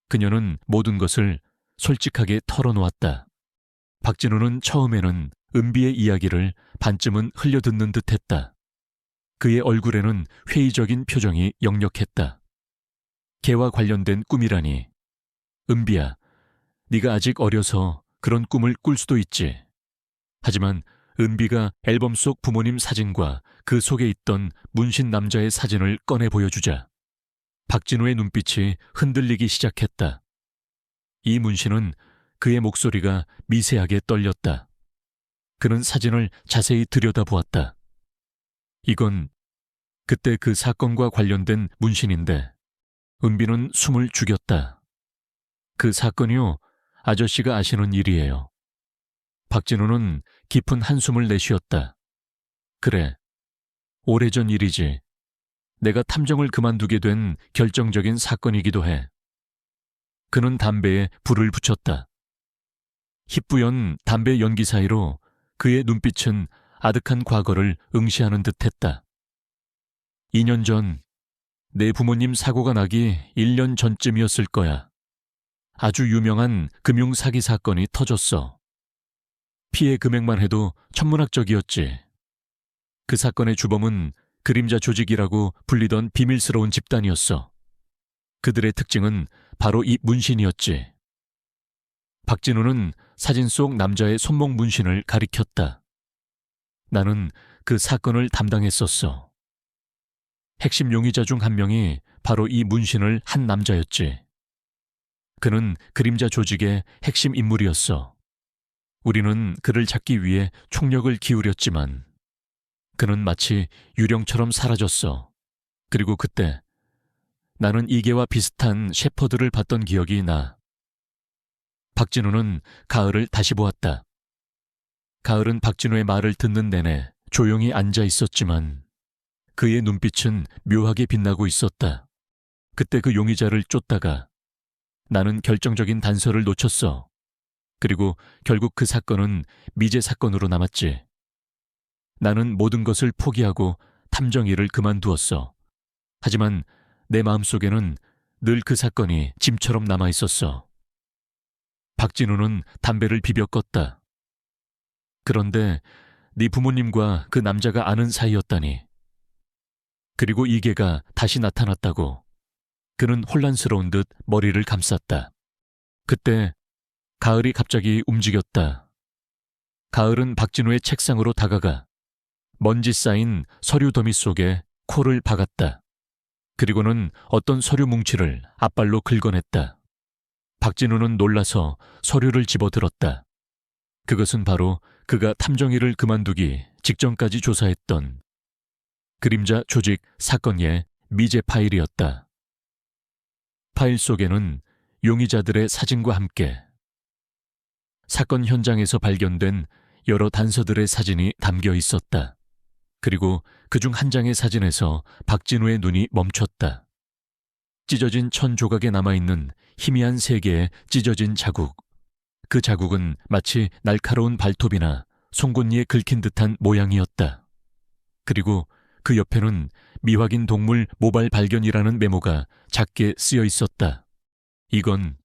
그녀는 모든 것을 솔직하게 털어놓았다. 박진우는 처음에는 은비의 이야기를 반쯤은 흘려듣는 듯했다. 그의 얼굴에는 회의적인 표정이 역력했다. 개와 관련된 꿈이라니. 은비야, 네가 아직 어려서 그런 꿈을 꿀 수도 있지. 하지만 은비가 앨범 속 부모님 사진과 그 속에 있던 문신 남자의 사진을 꺼내 보여주자 박진우의 눈빛이 흔들리기 시작했다. 이 문신은 그의 목소리가 미세하게 떨렸다. 그는 사진을 자세히 들여다보았다. 이건 그때 그 사건과 관련된 문신인데 은비는 숨을 죽였다. 그 사건이요, 아저씨가 아시는 일이에요. 박진우는 깊은 한숨을 내쉬었다. 그래, 오래전 일이지. 내가 탐정을 그만두게 된 결정적인 사건이기도 해. 그는 담배에 불을 붙였다. 희뿌연 담배 연기 사이로 그의 눈빛은 아득한 과거를 응시하는 듯했다. 2년 전, 내 부모님 사고가 나기 1년 전쯤이었을 거야. 아주 유명한 금융 사기 사건이 터졌어. 피해 금액만 해도 천문학적이었지. 그 사건의 주범은 그림자 조직이라고 불리던 비밀스러운 집단이었어. 그들의 특징은 바로 이 문신이었지. 박진우는 사진 속 남자의 손목 문신을 가리켰다. 나는 그 사건을 담당했었어. 핵심 용의자 중 한 명이 바로 이 문신을 한 남자였지. 그는 그림자 조직의 핵심 인물이었어. 우리는 그를 잡기 위해 총력을 기울였지만 그는 마치 유령처럼 사라졌어. 그리고 그때 나는 이계와 비슷한 셰퍼드를 봤던 기억이 나. 박진우는 가을을 다시 보았다. 가을은 박진우의 말을 듣는 내내 조용히 앉아 있었지만 그의 눈빛은 묘하게 빛나고 있었다. 그때 그 용의자를 쫓다가 나는 결정적인 단서를 놓쳤어. 그리고 결국 그 사건은 미제 사건으로 남았지. 나는 모든 것을 포기하고 탐정 일을 그만두었어. 하지만 내 마음속에는 늘 그 사건이 짐처럼 남아 있었어. 박진우는 담배를 비벼 껐다. 그런데 네 부모님과 그 남자가 아는 사이였다니. 그리고 이계가 다시 나타났다고. 그는 혼란스러운 듯 머리를 감쌌다. 그때 가을이 갑자기 움직였다. 가을은 박진우의 책상으로 다가가 먼지 쌓인 서류 더미 속에 코를 박았다. 그리고는 어떤 서류 뭉치를 앞발로 긁어냈다. 박진우는 놀라서 서류를 집어들었다. 그것은 바로 그가 탐정일을 그만두기 직전까지 조사했던 그림자 조직 사건의 미제 파일이었다. 파일 속에는 용의자들의 사진과 함께 사건 현장에서 발견된 여러 단서들의 사진이 담겨 있었다. 그리고 그중 한 장의 사진에서 박진우의 눈이 멈췄다. 찢어진 천 조각에 남아있는 희미한 세 개의 찢어진 자국. 그 자국은 마치 날카로운 발톱이나 송곳니에 긁힌 듯한 모양이었다. 그리고 그 옆에는 미확인 동물 모발 발견이라는 메모가 작게 쓰여 있었다. 이건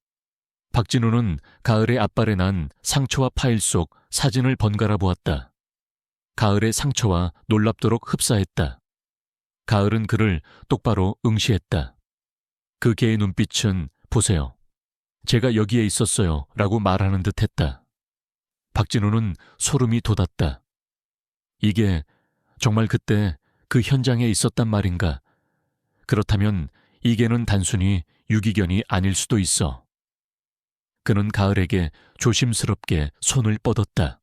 박진우는 가을의 앞발에 난 상처와 파일 속 사진을 번갈아 보았다. 가을의 상처와 놀랍도록 흡사했다. 가을은 그를 똑바로 응시했다. 그 개의 눈빛은 보세요. 제가 여기에 있었어요 라고 말하는 듯 했다. 박진우는 소름이 돋았다. 이게 정말 그때 그 현장에 있었단 말인가? 그렇다면 이 개는 단순히 유기견이 아닐 수도 있어. 그는 가을에게 조심스럽게 손을 뻗었다.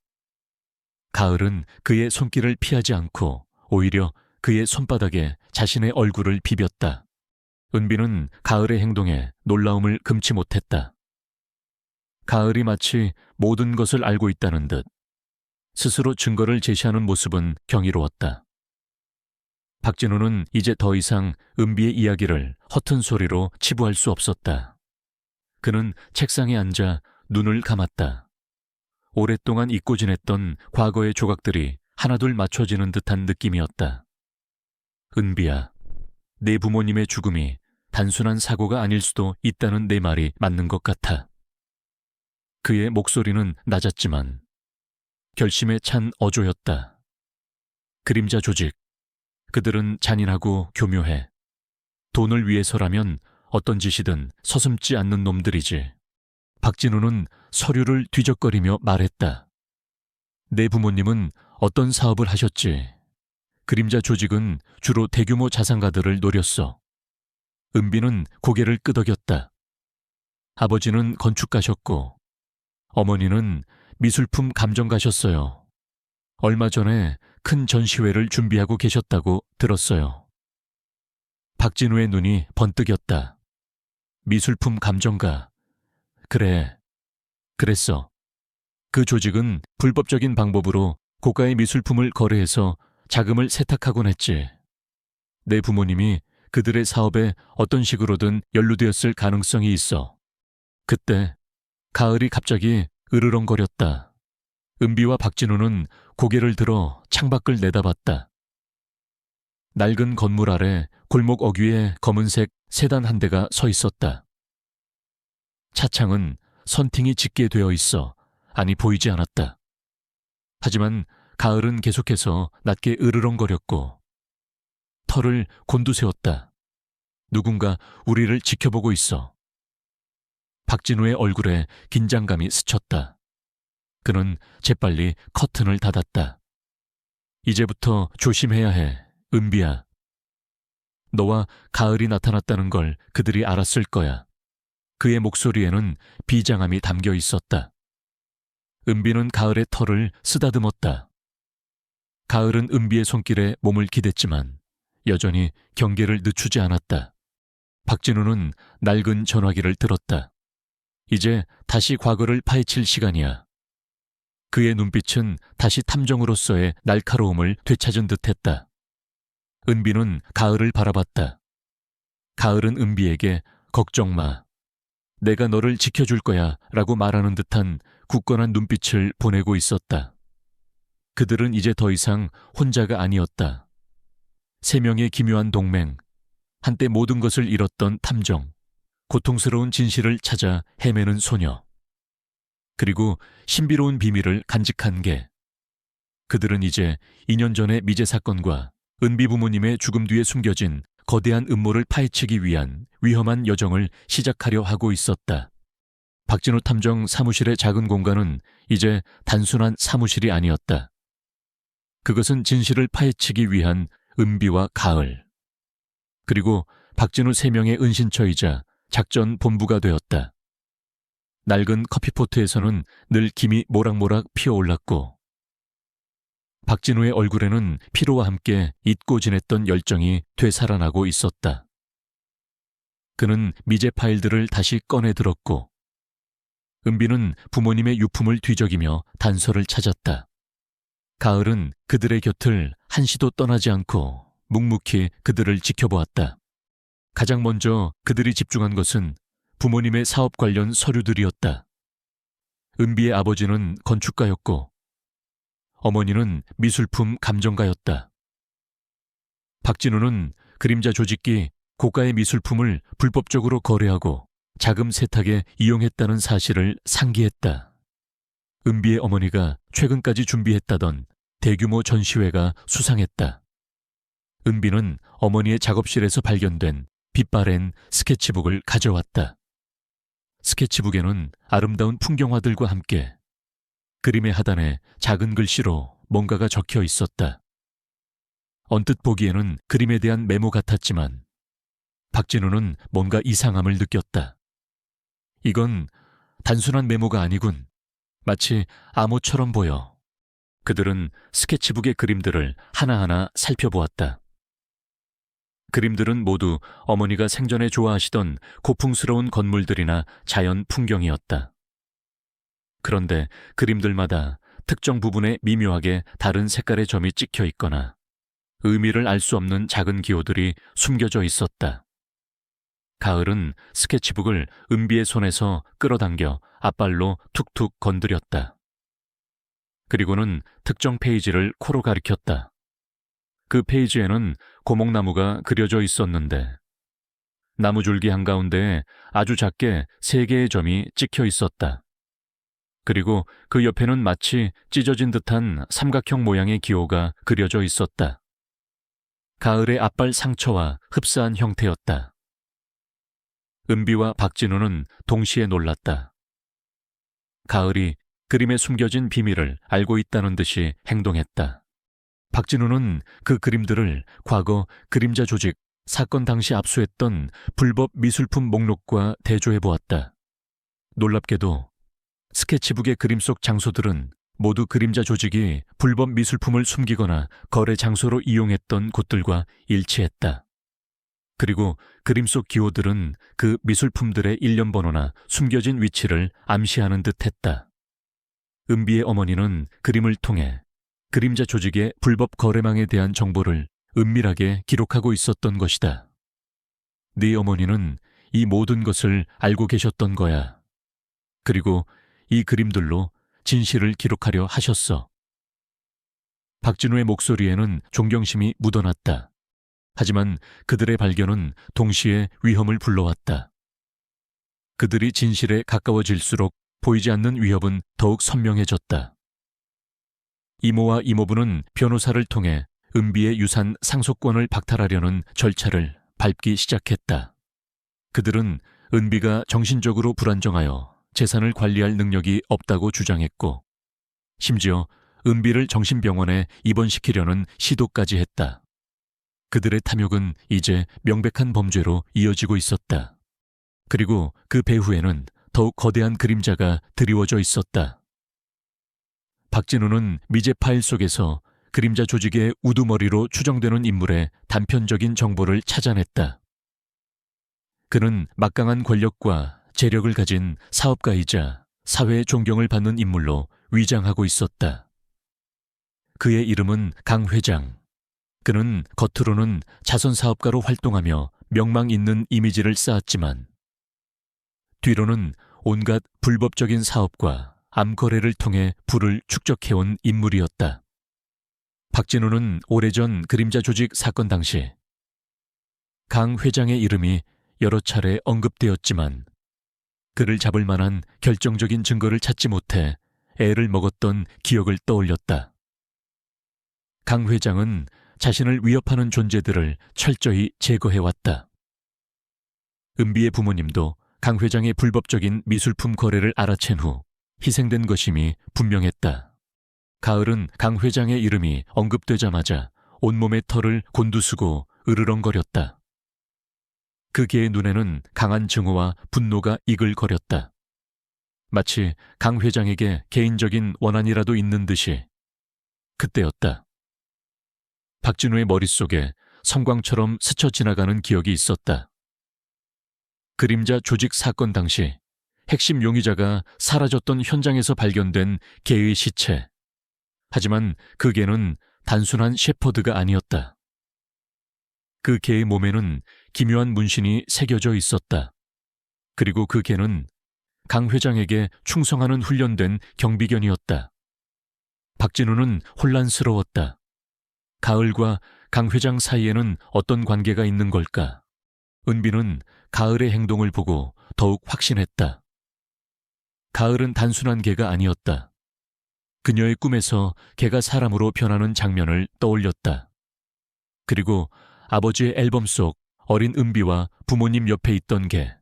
가을은 그의 손길을 피하지 않고 오히려 그의 손바닥에 자신의 얼굴을 비볐다. 은비는 가을의 행동에 놀라움을 금치 못했다. 가을이 마치 모든 것을 알고 있다는 듯 스스로 증거를 제시하는 모습은 경이로웠다. 박진우는 이제 더 이상 은비의 이야기를 허튼 소리로 치부할 수 없었다. 그는 책상에 앉아 눈을 감았다. 오랫동안 잊고 지냈던 과거의 조각들이 하나둘 맞춰지는 듯한 느낌이었다. 은비야, 내 부모님의 죽음이 단순한 사고가 아닐 수도 있다는 내 말이 맞는 것 같아. 그의 목소리는 낮았지만 결심에 찬 어조였다. 그림자 조직, 그들은 잔인하고 교묘해. 돈을 위해서라면 어떤 짓이든 서슴지 않는 놈들이지. 박진우는 서류를 뒤적거리며 말했다. 내 부모님은 어떤 사업을 하셨지? 그림자 조직은 주로 대규모 자산가들을 노렸어. 은비는 고개를 끄덕였다. 아버지는 건축가셨고 어머니는 미술품 감정가셨어요. 얼마 전에 큰 전시회를 준비하고 계셨다고 들었어요. 박진우의 눈이 번뜩였다. 미술품 감정가. 그래, 그랬어. 그 조직은 불법적인 방법으로 고가의 미술품을 거래해서 자금을 세탁하곤 했지. 내 부모님이 그들의 사업에 어떤 식으로든 연루되었을 가능성이 있어. 그때 가을이 갑자기 으르렁거렸다. 은비와 박진우는 고개를 들어 창밖을 내다봤다. 낡은 건물 아래 골목 어귀에 검은색 세단 한 대가 서 있었다. 차창은 선팅이 짙게 되어 있어 안이 보이지 않았다. 하지만 가을은 계속해서 낮게 으르렁거렸고 털을 곤두세웠다. 누군가 우리를 지켜보고 있어. 박진우의 얼굴에 긴장감이 스쳤다. 그는 재빨리 커튼을 닫았다. 이제부터 조심해야 해, 은비야. 너와 가을이 나타났다는 걸 그들이 알았을 거야. 그의 목소리에는 비장함이 담겨 있었다. 은비는 가을의 털을 쓰다듬었다. 가을은 은비의 손길에 몸을 기댔지만 여전히 경계를 늦추지 않았다. 박진우는 낡은 전화기를 들었다. 이제 다시 과거를 파헤칠 시간이야. 그의 눈빛은 다시 탐정으로서의 날카로움을 되찾은 듯했다. 은비는 가을을 바라봤다. 가을은 은비에게 걱정 마. 내가 너를 지켜줄 거야 라고 말하는 듯한 굳건한 눈빛을 보내고 있었다. 그들은 이제 더 이상 혼자가 아니었다. 세 명의 기묘한 동맹, 한때 모든 것을 잃었던 탐정, 고통스러운 진실을 찾아 헤매는 소녀, 그리고 신비로운 비밀을 간직한 게. 그들은 이제 2년 전의 미제 사건과 은비 부모님의 죽음 뒤에 숨겨진 거대한 음모를 파헤치기 위한 위험한 여정을 시작하려 하고 있었다. 박진우 탐정 사무실의 작은 공간은 이제 단순한 사무실이 아니었다. 그것은 진실을 파헤치기 위한 은비와 가을, 그리고 박진우 3명의 은신처이자 작전 본부가 되었다. 낡은 커피포트에서는 늘 김이 모락모락 피어올랐고 박진우의 얼굴에는 피로와 함께 잊고 지냈던 열정이 되살아나고 있었다. 그는 미제 파일들을 다시 꺼내 들었고 은비는 부모님의 유품을 뒤적이며 단서를 찾았다. 가을은 그들의 곁을 한시도 떠나지 않고 묵묵히 그들을 지켜보았다. 가장 먼저 그들이 집중한 것은 부모님의 사업 관련 서류들이었다. 은비의 아버지는 건축가였고 어머니는 미술품 감정가였다. 박진우는 그림자 조직기 고가의 미술품을 불법적으로 거래하고 자금 세탁에 이용했다는 사실을 상기했다. 은비의 어머니가 최근까지 준비했다던 대규모 전시회가 수상했다. 은비는 어머니의 작업실에서 발견된 빛바랜 스케치북을 가져왔다. 스케치북에는 아름다운 풍경화들과 함께 그림의 하단에 작은 글씨로 뭔가가 적혀 있었다. 언뜻 보기에는 그림에 대한 메모 같았지만 박진우는 뭔가 이상함을 느꼈다. 이건 단순한 메모가 아니군. 마치 암호처럼 보여. 그들은 스케치북의 그림들을 하나하나 살펴보았다. 그림들은 모두 어머니가 생전에 좋아하시던 고풍스러운 건물들이나 자연 풍경이었다. 그런데 그림들마다 특정 부분에 미묘하게 다른 색깔의 점이 찍혀 있거나 의미를 알 수 없는 작은 기호들이 숨겨져 있었다. 가을은 스케치북을 은비의 손에서 끌어당겨 앞발로 툭툭 건드렸다. 그리고는 특정 페이지를 코로 가리켰다. 그 페이지에는 고목나무가 그려져 있었는데 나무줄기 한가운데에 아주 작게 3개의 점이 찍혀 있었다. 그리고 그 옆에는 마치 찢어진 듯한 삼각형 모양의 기호가 그려져 있었다. 가을의 앞발 상처와 흡사한 형태였다. 은비와 박진우는 동시에 놀랐다. 가을이 그림에 숨겨진 비밀을 알고 있다는 듯이 행동했다. 박진우는 그 그림들을 과거 그림자 조직 사건 당시 압수했던 불법 미술품 목록과 대조해보았다. 놀랍게도 스케치북의 그림 속 장소들은 모두 그림자 조직이 불법 미술품을 숨기거나 거래 장소로 이용했던 곳들과 일치했다. 그리고 그림 속 기호들은 그 미술품들의 일련 번호나 숨겨진 위치를 암시하는 듯했다. 은비의 어머니는 그림을 통해 그림자 조직의 불법 거래망에 대한 정보를 은밀하게 기록하고 있었던 것이다. 네 어머니는 이 모든 것을 알고 계셨던 거야. 그리고 이 그림들로 진실을 기록하려 하셨어. 박진우의 목소리에는 존경심이 묻어났다. 하지만 그들의 발견은 동시에 위험을 불러왔다. 그들이 진실에 가까워질수록 보이지 않는 위협은 더욱 선명해졌다. 이모와 이모부는 변호사를 통해 은비의 유산 상속권을 박탈하려는 절차를 밟기 시작했다. 그들은 은비가 정신적으로 불안정하여 재산을 관리할 능력이 없다고 주장했고 심지어 은비를 정신병원에 입원시키려는 시도까지 했다. 그들의 탐욕은 이제 명백한 범죄로 이어지고 있었다. 그리고 그 배후에는 더욱 거대한 그림자가 드리워져 있었다. 박진우는 미제 파일 속에서 그림자 조직의 우두머리로 추정되는 인물의 단편적인 정보를 찾아냈다. 그는 막강한 권력과 재력을 가진 사업가이자 사회의 존경을 받는 인물로 위장하고 있었다. 그의 이름은 강 회장. 그는 겉으로는 자선사업가로 활동하며 명망 있는 이미지를 쌓았지만 뒤로는 온갖 불법적인 사업과 암거래를 통해 부를 축적해온 인물이었다. 박진우는 오래전 그림자 조직 사건 당시 강 회장의 이름이 여러 차례 언급되었지만 그를 잡을 만한 결정적인 증거를 찾지 못해 애를 먹었던 기억을 떠올렸다. 강 회장은 자신을 위협하는 존재들을 철저히 제거해왔다. 은비의 부모님도 강 회장의 불법적인 미술품 거래를 알아챈 후 희생된 것임이 분명했다. 가을은 강 회장의 이름이 언급되자마자 온몸의 털을 곤두쓰고 으르렁거렸다. 그 개의 눈에는 강한 증오와 분노가 이글거렸다. 마치 강 회장에게 개인적인 원한이라도 있는 듯이 그때였다. 박진우의 머릿속에 성광처럼 스쳐 지나가는 기억이 있었다. 그림자 조직 사건 당시 핵심 용의자가 사라졌던 현장에서 발견된 개의 시체. 하지만 그 개는 단순한 shepherd가 아니었다. 그 개의 몸에는 기묘한 문신이 새겨져 있었다. 그리고 그 개는 강 회장에게 충성하는 훈련된 경비견이었다. 박진우는 혼란스러웠다. 가을과 강 회장 사이에는 어떤 관계가 있는 걸까? 은비는 가을의 행동을 보고 더욱 확신했다. 가을은 단순한 개가 아니었다. 그녀의 꿈에서 개가 사람으로 변하는 장면을 떠올렸다. 그리고 아버지의 앨범 속 어린 은비와 부모님 옆에 있던 개.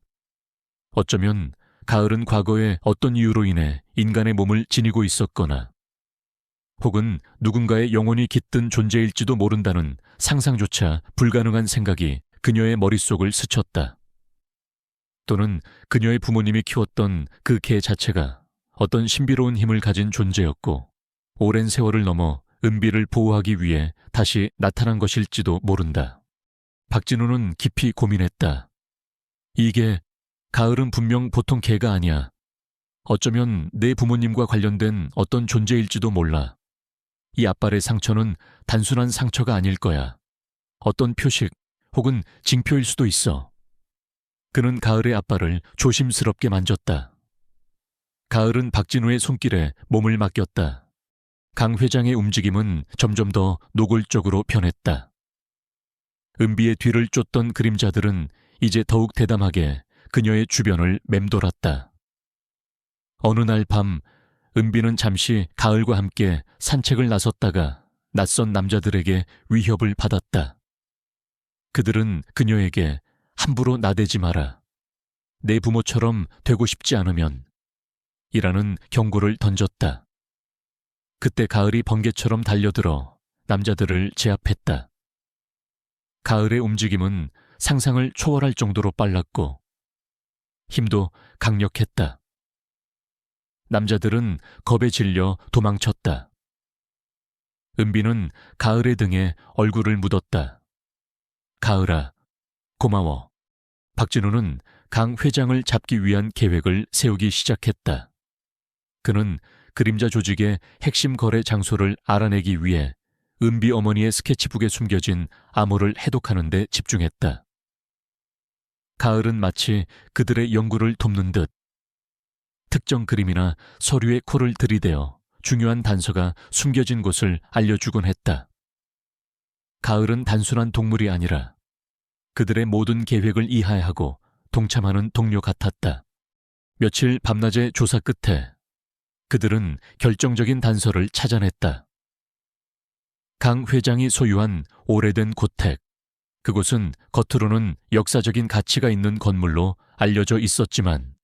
어쩌면 가을은 과거에 어떤 이유로 인해 인간의 몸을 지니고 있었거나 혹은 누군가의 영혼이 깃든 존재일지도 모른다는 상상조차 불가능한 생각이 그녀의 머릿속을 스쳤다. 또는 그녀의 부모님이 키웠던 그 개 자체가 어떤 신비로운 힘을 가진 존재였고 오랜 세월을 넘어 은비를 보호하기 위해 다시 나타난 것일지도 모른다. 박진우는 깊이 고민했다. 이게 가을은 분명 보통 개가 아니야. 어쩌면 내 부모님과 관련된 어떤 존재일지도 몰라. 이 앞발의 상처는 단순한 상처가 아닐 거야. 어떤 표식 혹은 징표일 수도 있어. 그는 가을의 앞발을 조심스럽게 만졌다. 가을은 박진우의 손길에 몸을 맡겼다. 강 회장의 움직임은 점점 더 노골적으로 변했다. 은비의 뒤를 쫓던 그림자들은 이제 더욱 대담하게 그녀의 주변을 맴돌았다. 어느 날 밤 은비는 잠시 가을과 함께 산책을 나섰다가 낯선 남자들에게 위협을 받았다. 그들은 그녀에게 함부로 나대지 마라. 내 부모처럼 되고 싶지 않으면 이라는 경고를 던졌다. 그때 가을이 번개처럼 달려들어 남자들을 제압했다. 가을의 움직임은 상상을 초월할 정도로 빨랐고 힘도 강력했다. 남자들은 겁에 질려 도망쳤다. 은비는 가을의 등에 얼굴을 묻었다. 가을아, 고마워. 박진우는 강 회장을 잡기 위한 계획을 세우기 시작했다. 그는 그림자 조직의 핵심 거래 장소를 알아내기 위해 은비 어머니의 스케치북에 숨겨진 암호를 해독하는 데 집중했다. 가을은 마치 그들의 연구를 돕는 듯 특정 그림이나 서류에 코를 들이대어 중요한 단서가 숨겨진 곳을 알려주곤 했다. 가을은 단순한 동물이 아니라 그들의 모든 계획을 이해하고 동참하는 동료 같았다. 며칠 밤낮의 조사 끝에 그들은 결정적인 단서를 찾아냈다. 강 회장이 소유한 오래된 고택. 그곳은 겉으로는 역사적인 가치가 있는 건물로 알려져 있었지만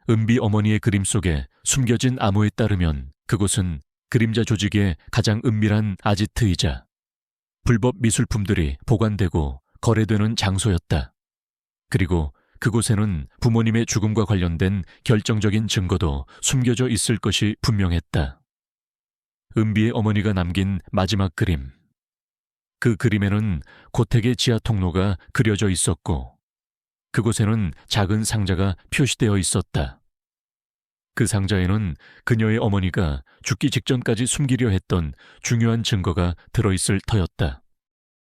은비 어머니의 그림 속에 숨겨진 암호에 따르면 그곳은 그림자 조직의 가장 은밀한 아지트이자 불법 미술품들이 보관되고 거래되는 장소였다. 그리고 그곳에는 부모님의 죽음과 관련된 결정적인 증거도 숨겨져 있을 것이 분명했다. 은비의 어머니가 남긴 마지막 그림. 그 그림에는 고택의 지하 통로가 그려져 있었고 그곳에는 작은 상자가 표시되어 있었다. 그 상자에는 그녀의 어머니가 죽기 직전까지 숨기려 했던 중요한 증거가 들어있을 터였다.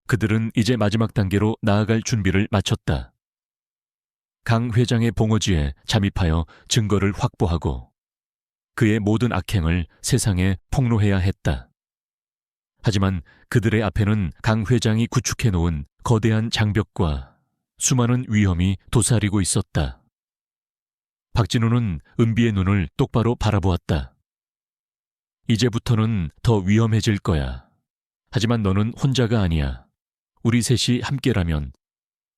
그들은 이제 마지막 단계로 나아갈 준비를 마쳤다. 강 회장의 봉오지에 잠입하여 증거를 확보하고 그의 모든 악행을 세상에 폭로해야 했다. 하지만 그들의 앞에는 강 회장이 구축해 놓은 거대한 장벽과 수많은 위험이 도사리고 있었다. 박진우는 은비의 눈을 똑바로 바라보았다. 이제부터는 더 위험해질 거야. 하지만 너는 혼자가 아니야. 우리 셋이 함께라면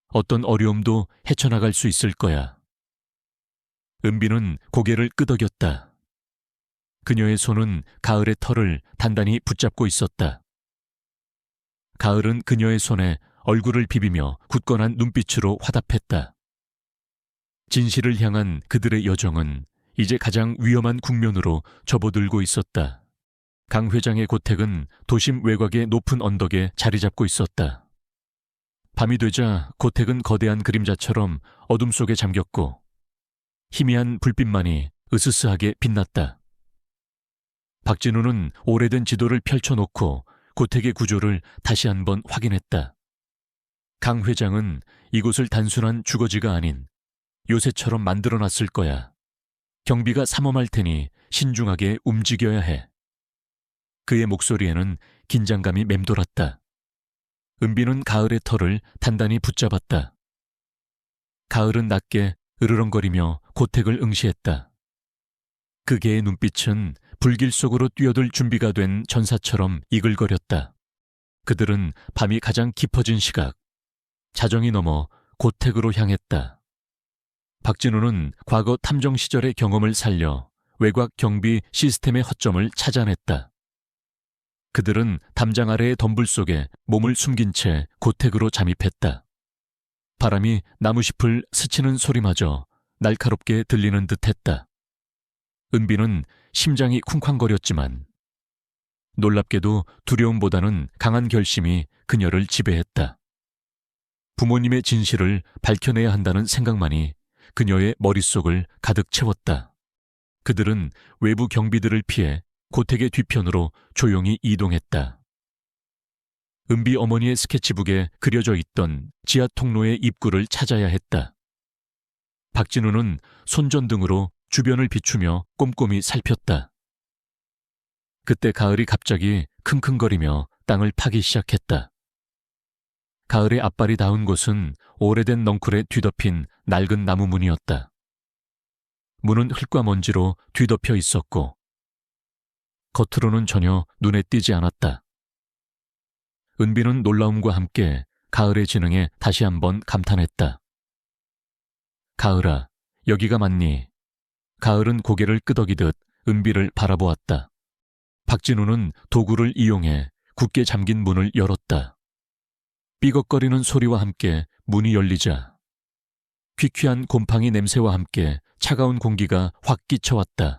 어떤 어려움도 헤쳐나갈 수 있을 거야. 은비는 고개를 끄덕였다. 그녀의 손은 가을의 털을 단단히 붙잡고 있었다. 가을은 그녀의 손에 얼굴을 비비며 굳건한 눈빛으로 화답했다. 진실을 향한 그들의 여정은 이제 가장 위험한 국면으로 접어들고 있었다. 강 회장의 고택은 도심 외곽의 높은 언덕에 자리 잡고 있었다. 밤이 되자 고택은 거대한 그림자처럼 어둠 속에 잠겼고 희미한 불빛만이 으스스하게 빛났다. 박진우는 오래된 지도를 펼쳐놓고 고택의 구조를 다시 한번 확인했다. 강 회장은 이곳을 단순한 주거지가 아닌 요새처럼 만들어놨을 거야. 경비가 삼엄할 테니 신중하게 움직여야 해. 그의 목소리에는 긴장감이 맴돌았다. 은비는 가을의 털을 단단히 붙잡았다. 가을은 낮게 으르렁거리며 고택을 응시했다. 그 개의 눈빛은 불길 속으로 뛰어들 준비가 된 전사처럼 이글거렸다. 그들은 밤이 가장 깊어진 시각, 자정이 넘어 고택으로 향했다. 박진우는 과거 탐정 시절의 경험을 살려 외곽 경비 시스템의 허점을 찾아냈다. 그들은 담장 아래의 덤불 속에 몸을 숨긴 채 고택으로 잠입했다. 바람이 나무잎을 스치는 소리마저 날카롭게 들리는 듯했다. 은비는 심장이 쿵쾅거렸지만 놀랍게도 두려움보다는 강한 결심이 그녀를 지배했다. 부모님의 진실을 밝혀내야 한다는 생각만이 그녀의 머릿속을 가득 채웠다. 그들은 외부 경비들을 피해 고택의 뒤편으로 조용히 이동했다. 은비 어머니의 스케치북에 그려져 있던 지하 통로의 입구를 찾아야 했다. 박진우는 손전등으로 주변을 비추며 꼼꼼히 살폈다. 그때 가을이 갑자기 킁킁거리며 땅을 파기 시작했다. 가을의 앞발이 닿은 곳은 오래된 넝쿨에 뒤덮인 낡은 나무 문이었다. 문은 흙과 먼지로 뒤덮여 있었고 겉으로는 전혀 눈에 띄지 않았다. 은비는 놀라움과 함께 가을의 지능에 다시 한번 감탄했다. 가을아, 여기가 맞니? 가을은 고개를 끄덕이듯 은비를 바라보았다. 박진우는 도구를 이용해 굳게 잠긴 문을 열었다. 삐걱거리는 소리와 함께 문이 열리자 퀴퀴한 곰팡이 냄새와 함께 차가운 공기가 확 끼쳐왔다.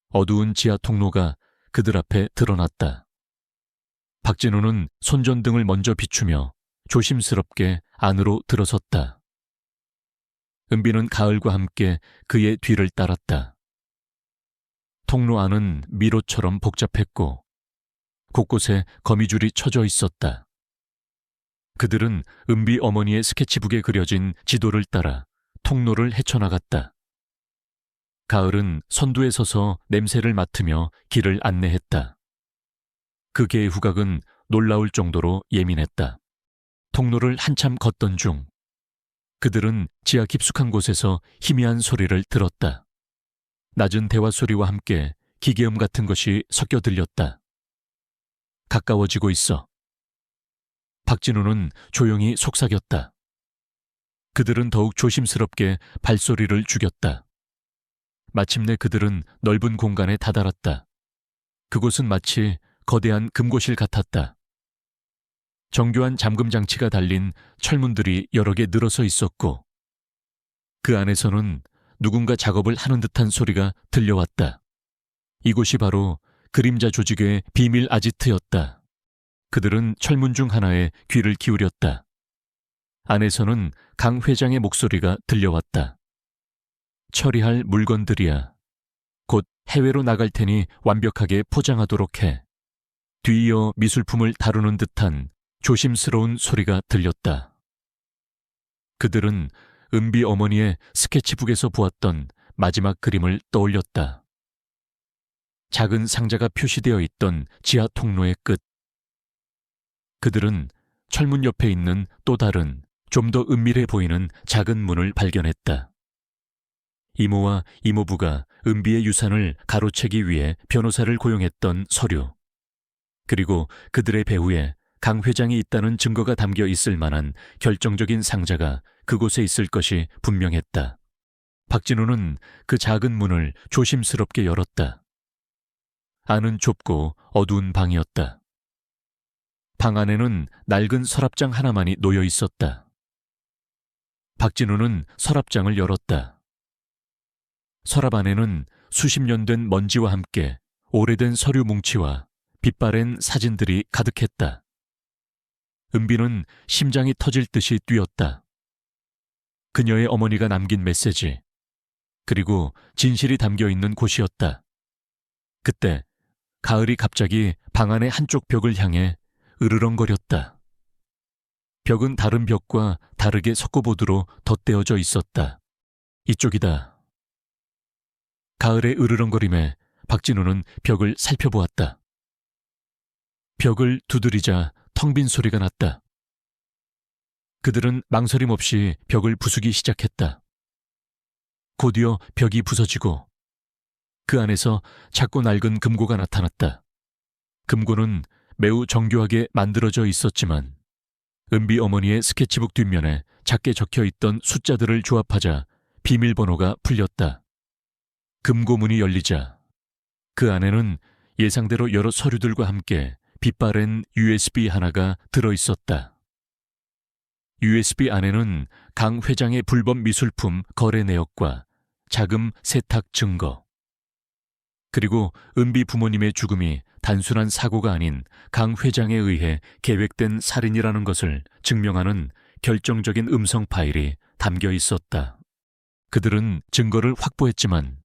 어두운 지하 통로가 그들 앞에 드러났다. 박진우는 손전등을 먼저 비추며 조심스럽게 안으로 들어섰다. 은비는 가을과 함께 그의 뒤를 따랐다. 통로 안은 미로처럼 복잡했고 곳곳에 거미줄이 쳐져 있었다. 그들은 은비 어머니의 스케치북에 그려진 지도를 따라 통로를 헤쳐나갔다. 가을은 선두에 서서 냄새를 맡으며 길을 안내했다. 그 개의 후각은 놀라울 정도로 예민했다. 통로를 한참 걷던 중 그들은 지하 깊숙한 곳에서 희미한 소리를 들었다. 낮은 대화 소리와 함께 기계음 같은 것이 섞여 들렸다. 가까워지고 있어. 박진우는 조용히 속삭였다. 그들은 더욱 조심스럽게 발소리를 죽였다. 마침내 그들은 넓은 공간에 다다랐다. 그곳은 마치 거대한 금고실 같았다. 정교한 잠금 장치가 달린 철문들이 여러 개 늘어서 있었고 그 안에서는 누군가 작업을 하는 듯한 소리가 들려왔다. 이곳이 바로 그림자 조직의 비밀 아지트였다. 그들은 철문 중 하나에 귀를 기울였다. 안에서는 강 회장의 목소리가 들려왔다. 처리할 물건들이야. 곧 해외로 나갈 테니 완벽하게 포장하도록 해. 뒤이어 미술품을 다루는 듯한 조심스러운 소리가 들렸다. 그들은 은비 어머니의 스케치북에서 보았던 마지막 그림을 떠올렸다. 작은 상자가 표시되어 있던 지하 통로의 끝. 그들은 철문 옆에 있는 또 다른 좀 더 은밀해 보이는 작은 문을 발견했다. 이모와 이모부가 은비의 유산을 가로채기 위해 변호사를 고용했던 서류. 그리고 그들의 배후에 강 회장이 있다는 증거가 담겨 있을 만한 결정적인 상자가 그곳에 있을 것이 분명했다. 박진우는 그 작은 문을 조심스럽게 열었다. 안은 좁고 어두운 방이었다. 방 안에는 낡은 서랍장 하나만이 놓여 있었다. 박진우는 서랍장을 열었다. 서랍 안에는 수십 년 된 먼지와 함께 오래된 서류 뭉치와 빛바랜 사진들이 가득했다. 은비는 심장이 터질 듯이 뛰었다. 그녀의 어머니가 남긴 메시지, 그리고 진실이 담겨있는 곳이었다. 그때 가을이 갑자기 방 안의 한쪽 벽을 향해 으르렁거렸다. 벽은 다른 벽과 다르게 석고보드로 덧대어져 있었다. 이쪽이다. 가을의 으르렁거림에 박진우는 벽을 살펴보았다. 벽을 두드리자 텅 빈 소리가 났다. 그들은 망설임 없이 벽을 부수기 시작했다. 곧이어 벽이 부서지고 그 안에서 작고 낡은 금고가 나타났다. 금고는 매우 정교하게 만들어져 있었지만 은비 어머니의 스케치북 뒷면에 작게 적혀 있던 숫자들을 조합하자 비밀번호가 풀렸다. 금고 문이 열리자 그 안에는 예상대로 여러 서류들과 함께 빛바랜 USB 하나가 들어있었다. USB 안에는 강 회장의 불법 미술품 거래 내역과 자금 세탁 증거, 그리고 은비 부모님의 죽음이 단순한 사고가 아닌 강 회장에 의해 계획된 살인이라는 것을 증명하는 결정적인 음성 파일이 담겨 있었다. 그들은 증거를 확보했지만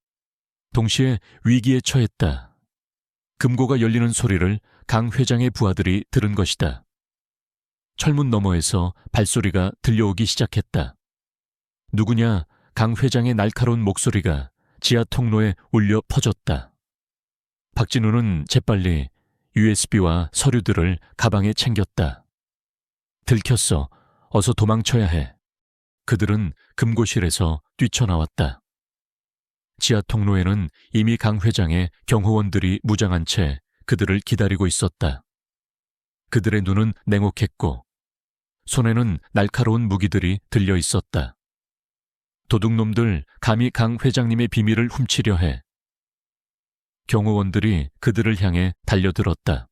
동시에 위기에 처했다. 금고가 열리는 소리를 강 회장의 부하들이 들은 것이다. 철문 너머에서 발소리가 들려오기 시작했다. 누구냐? 강 회장의 날카로운 목소리가 지하 통로에 울려 퍼졌다. 박진우는 재빨리 USB와 서류들을 가방에 챙겼다. 들켰어. 어서 도망쳐야 해. 그들은 금고실에서 뛰쳐나왔다. 지하 통로에는 이미 강 회장의 경호원들이 무장한 채 그들을 기다리고 있었다. 그들의 눈은 냉혹했고 손에는 날카로운 무기들이 들려 있었다. 도둑놈들, 감히 강 회장님의 비밀을 훔치려 해. 경호원들이 그들을 향해 달려들었다.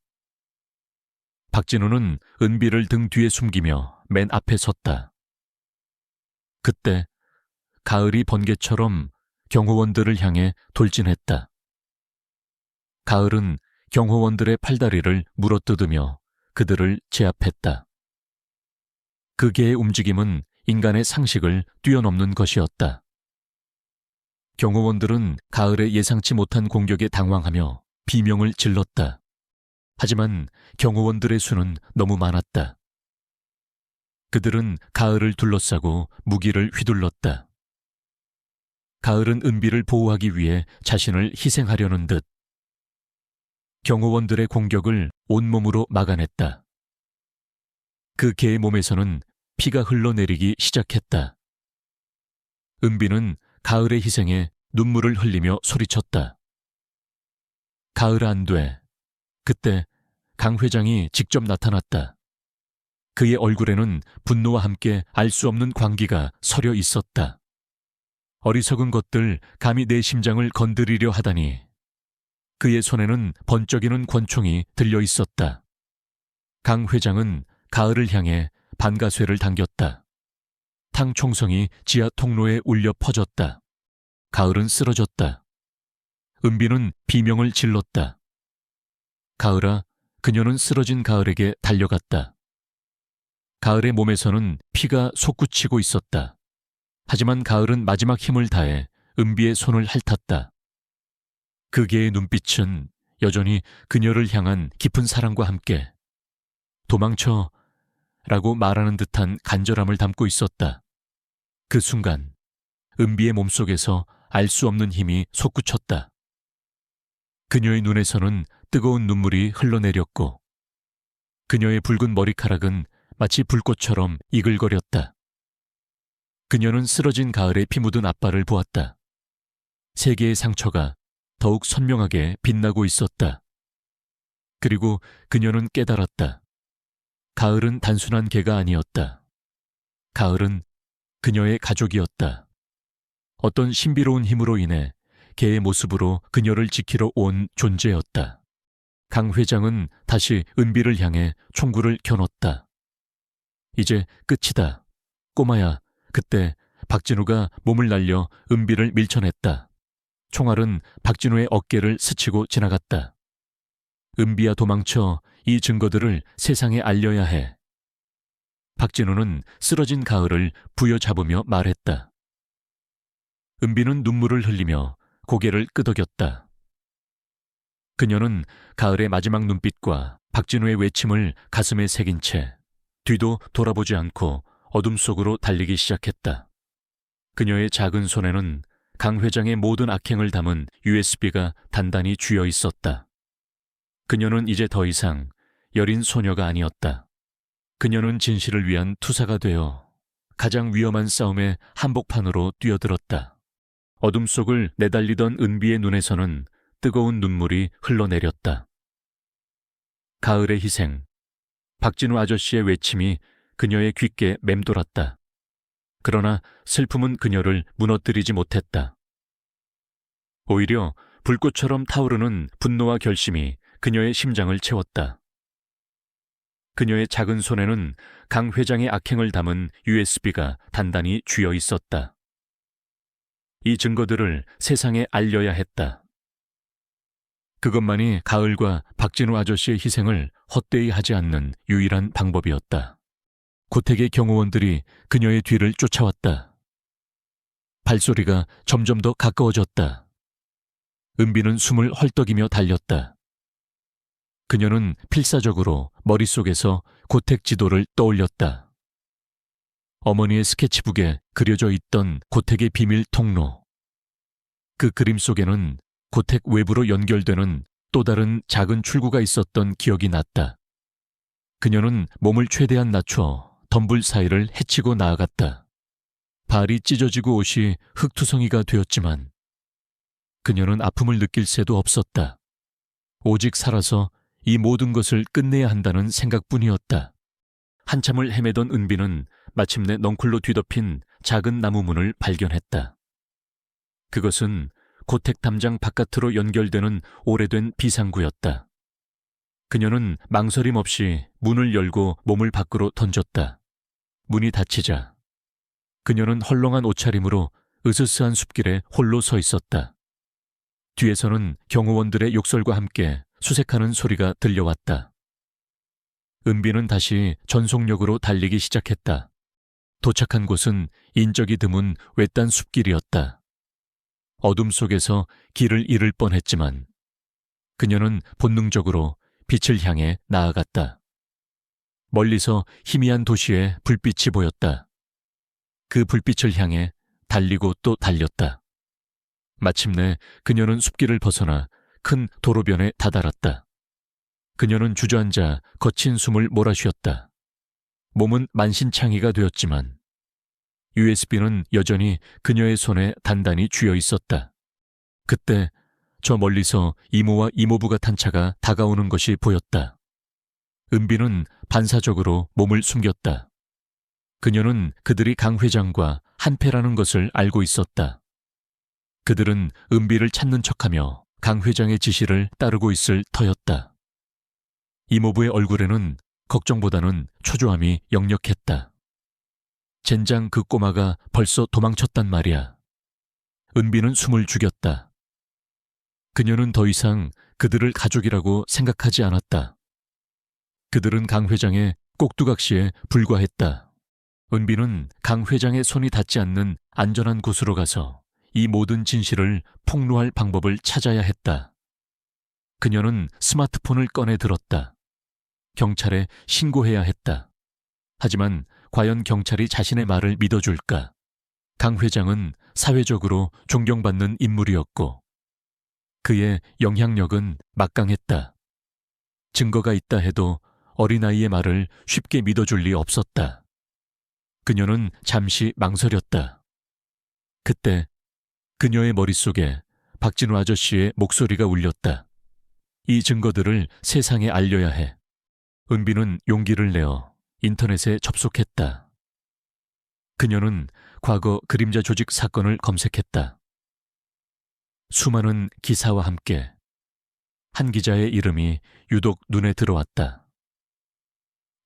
박진우는 은비를 등 뒤에 숨기며 맨 앞에 섰다. 그때 가을이 번개처럼 경호원들을 향해 돌진했다. 가을은 경호원들의 팔다리를 물어뜯으며 그들을 제압했다. 그 개의 움직임은 인간의 상식을 뛰어넘는 것이었다. 경호원들은 가을의 예상치 못한 공격에 당황하며 비명을 질렀다. 하지만 경호원들의 수는 너무 많았다. 그들은 가을을 둘러싸고 무기를 휘둘렀다. 가을은 은비를 보호하기 위해 자신을 희생하려는 듯 경호원들의 공격을 온몸으로 막아냈다. 그 개의 몸에서는 피가 흘러내리기 시작했다. 은비는 가을의 희생에 눈물을 흘리며 소리쳤다. 가을 안 돼. 그때 강 회장이 직접 나타났다. 그의 얼굴에는 분노와 함께 알 수 없는 광기가 서려 있었다. 어리석은 것들, 감히 내 심장을 건드리려 하다니. 그의 손에는 번쩍이는 권총이 들려 있었다. 강 회장은 가을을 향해 반가쇠를 당겼다. 탕 총성이 지하 통로에 울려 퍼졌다. 가을은 쓰러졌다. 은비는 비명을 질렀다. 가을아, 그녀는 쓰러진 가을에게 달려갔다. 가을의 몸에서는 피가 솟구치고 있었다. 하지만 가을은 마지막 힘을 다해 은비의 손을 핥았다. 그 개의 눈빛은 여전히 그녀를 향한 깊은 사랑과 함께 도망쳐 라고 말하는 듯한 간절함을 담고 있었다. 그 순간 은비의 몸속에서 알 수 없는 힘이 솟구쳤다. 그녀의 눈에서는 뜨거운 눈물이 흘러내렸고 그녀의 붉은 머리카락은 마치 불꽃처럼 이글거렸다. 그녀는 쓰러진 가을의 피 묻은 앞발을 보았다. 세 개의 상처가 더욱 선명하게 빛나고 있었다. 그리고 그녀는 깨달았다. 가을은 단순한 개가 아니었다. 가을은 그녀의 가족이었다. 어떤 신비로운 힘으로 인해 개의 모습으로 그녀를 지키러 온 존재였다. 강 회장은 다시 은비를 향해 총구를 겨눴다. 이제 끝이다. 꼬마야. 그때 박진우가 몸을 날려 은비를 밀쳐냈다. 총알은 박진우의 어깨를 스치고 지나갔다. 은비야, 도망쳐. 이 증거들을 세상에 알려야 해. 박진우는 쓰러진 가을을 부여잡으며 말했다. 은비는 눈물을 흘리며 고개를 끄덕였다. 그녀는 가을의 마지막 눈빛과 박진우의 외침을 가슴에 새긴 채 뒤도 돌아보지 않고 어둠 속으로 달리기 시작했다. 그녀의 작은 손에는 강 회장의 모든 악행을 담은 USB가 단단히 쥐어 있었다. 그녀는 이제 더 이상 여린 소녀가 아니었다. 그녀는 진실을 위한 투사가 되어 가장 위험한 싸움의 한복판으로 뛰어들었다. 어둠 속을 내달리던 은비의 눈에서는 뜨거운 눈물이 흘러내렸다. 가을의 희생, 박진우 아저씨의 외침이 그녀의 귓게 맴돌았다. 그러나 슬픔은 그녀를 무너뜨리지 못했다. 오히려 불꽃처럼 타오르는 분노와 결심이 그녀의 심장을 채웠다. 그녀의 작은 손에는 강 회장의 악행을 담은 USB가 단단히 쥐어 있었다. 이 증거들을 세상에 알려야 했다. 그것만이 가을과 박진우 아저씨의 희생을 헛되이 하지 않는 유일한 방법이었다. 고택의 경호원들이 그녀의 뒤를 쫓아왔다. 발소리가 점점 더 가까워졌다. 은비는 숨을 헐떡이며 달렸다. 그녀는 필사적으로 머릿속에서 고택 지도를 떠올렸다. 어머니의 스케치북에 그려져 있던 고택의 비밀 통로. 그 그림 속에는 고택 외부로 연결되는 또 다른 작은 출구가 있었던 기억이 났다. 그녀는 몸을 최대한 낮춰 덤불 사이를 헤치고 나아갔다. 발이 찢어지고 옷이 흙투성이가 되었지만 그녀는 아픔을 느낄 새도 없었다. 오직 살아서 이 모든 것을 끝내야 한다는 생각뿐이었다. 한참을 헤매던 은비는 마침내 넝쿨로 뒤덮인 작은 나무 문을 발견했다. 그것은 고택 담장 바깥으로 연결되는 오래된 비상구였다. 그녀는 망설임 없이 문을 열고 몸을 밖으로 던졌다. 문이 닫히자 그녀는 헐렁한 옷차림으로 으스스한 숲길에 홀로 서 있었다. 뒤에서는 경호원들의 욕설과 함께 수색하는 소리가 들려왔다. 은비는 다시 전속력으로 달리기 시작했다. 도착한 곳은 인적이 드문 외딴 숲길이었다. 어둠 속에서 길을 잃을 뻔했지만 그녀는 본능적으로 빛을 향해 나아갔다. 멀리서 희미한 도시의 불빛이 보였다. 그 불빛을 향해 달리고 또 달렸다. 마침내 그녀는 숲길을 벗어나 큰 도로변에 다다랐다. 그녀는 주저앉아 거친 숨을 몰아쉬었다. 몸은 만신창이가 되었지만 USB는 여전히 그녀의 손에 단단히 쥐어 있었다. 그때 저 멀리서 이모와 이모부가 탄 차가 다가오는 것이 보였다. 은비는 반사적으로 몸을 숨겼다. 그녀는 그들이 강 회장과 한패라는 것을 알고 있었다. 그들은 은비를 찾는 척하며 강 회장의 지시를 따르고 있을 터였다. 이모부의 얼굴에는 걱정보다는 초조함이 역력했다. 젠장, 그 꼬마가 벌써 도망쳤단 말이야. 은비는 숨을 죽였다. 그녀는 더 이상 그들을 가족이라고 생각하지 않았다. 그들은 강 회장의 꼭두각시에 불과했다. 은비는 강 회장의 손이 닿지 않는 안전한 곳으로 가서 이 모든 진실을 폭로할 방법을 찾아야 했다. 그녀는 스마트폰을 꺼내 들었다. 경찰에 신고해야 했다. 하지만 과연 경찰이 자신의 말을 믿어줄까? 강 회장은 사회적으로 존경받는 인물이었고 그의 영향력은 막강했다. 증거가 있다 해도 어린아이의 말을 쉽게 믿어줄 리 없었다. 그녀는 잠시 망설였다. 그때 그녀의 머릿속에 박진우 아저씨의 목소리가 울렸다. 이 증거들을 세상에 알려야 해. 은비는 용기를 내어 인터넷에 접속했다. 그녀는 과거 그림자 조직 사건을 검색했다. 수많은 기사와 함께 한 기자의 이름이 유독 눈에 들어왔다.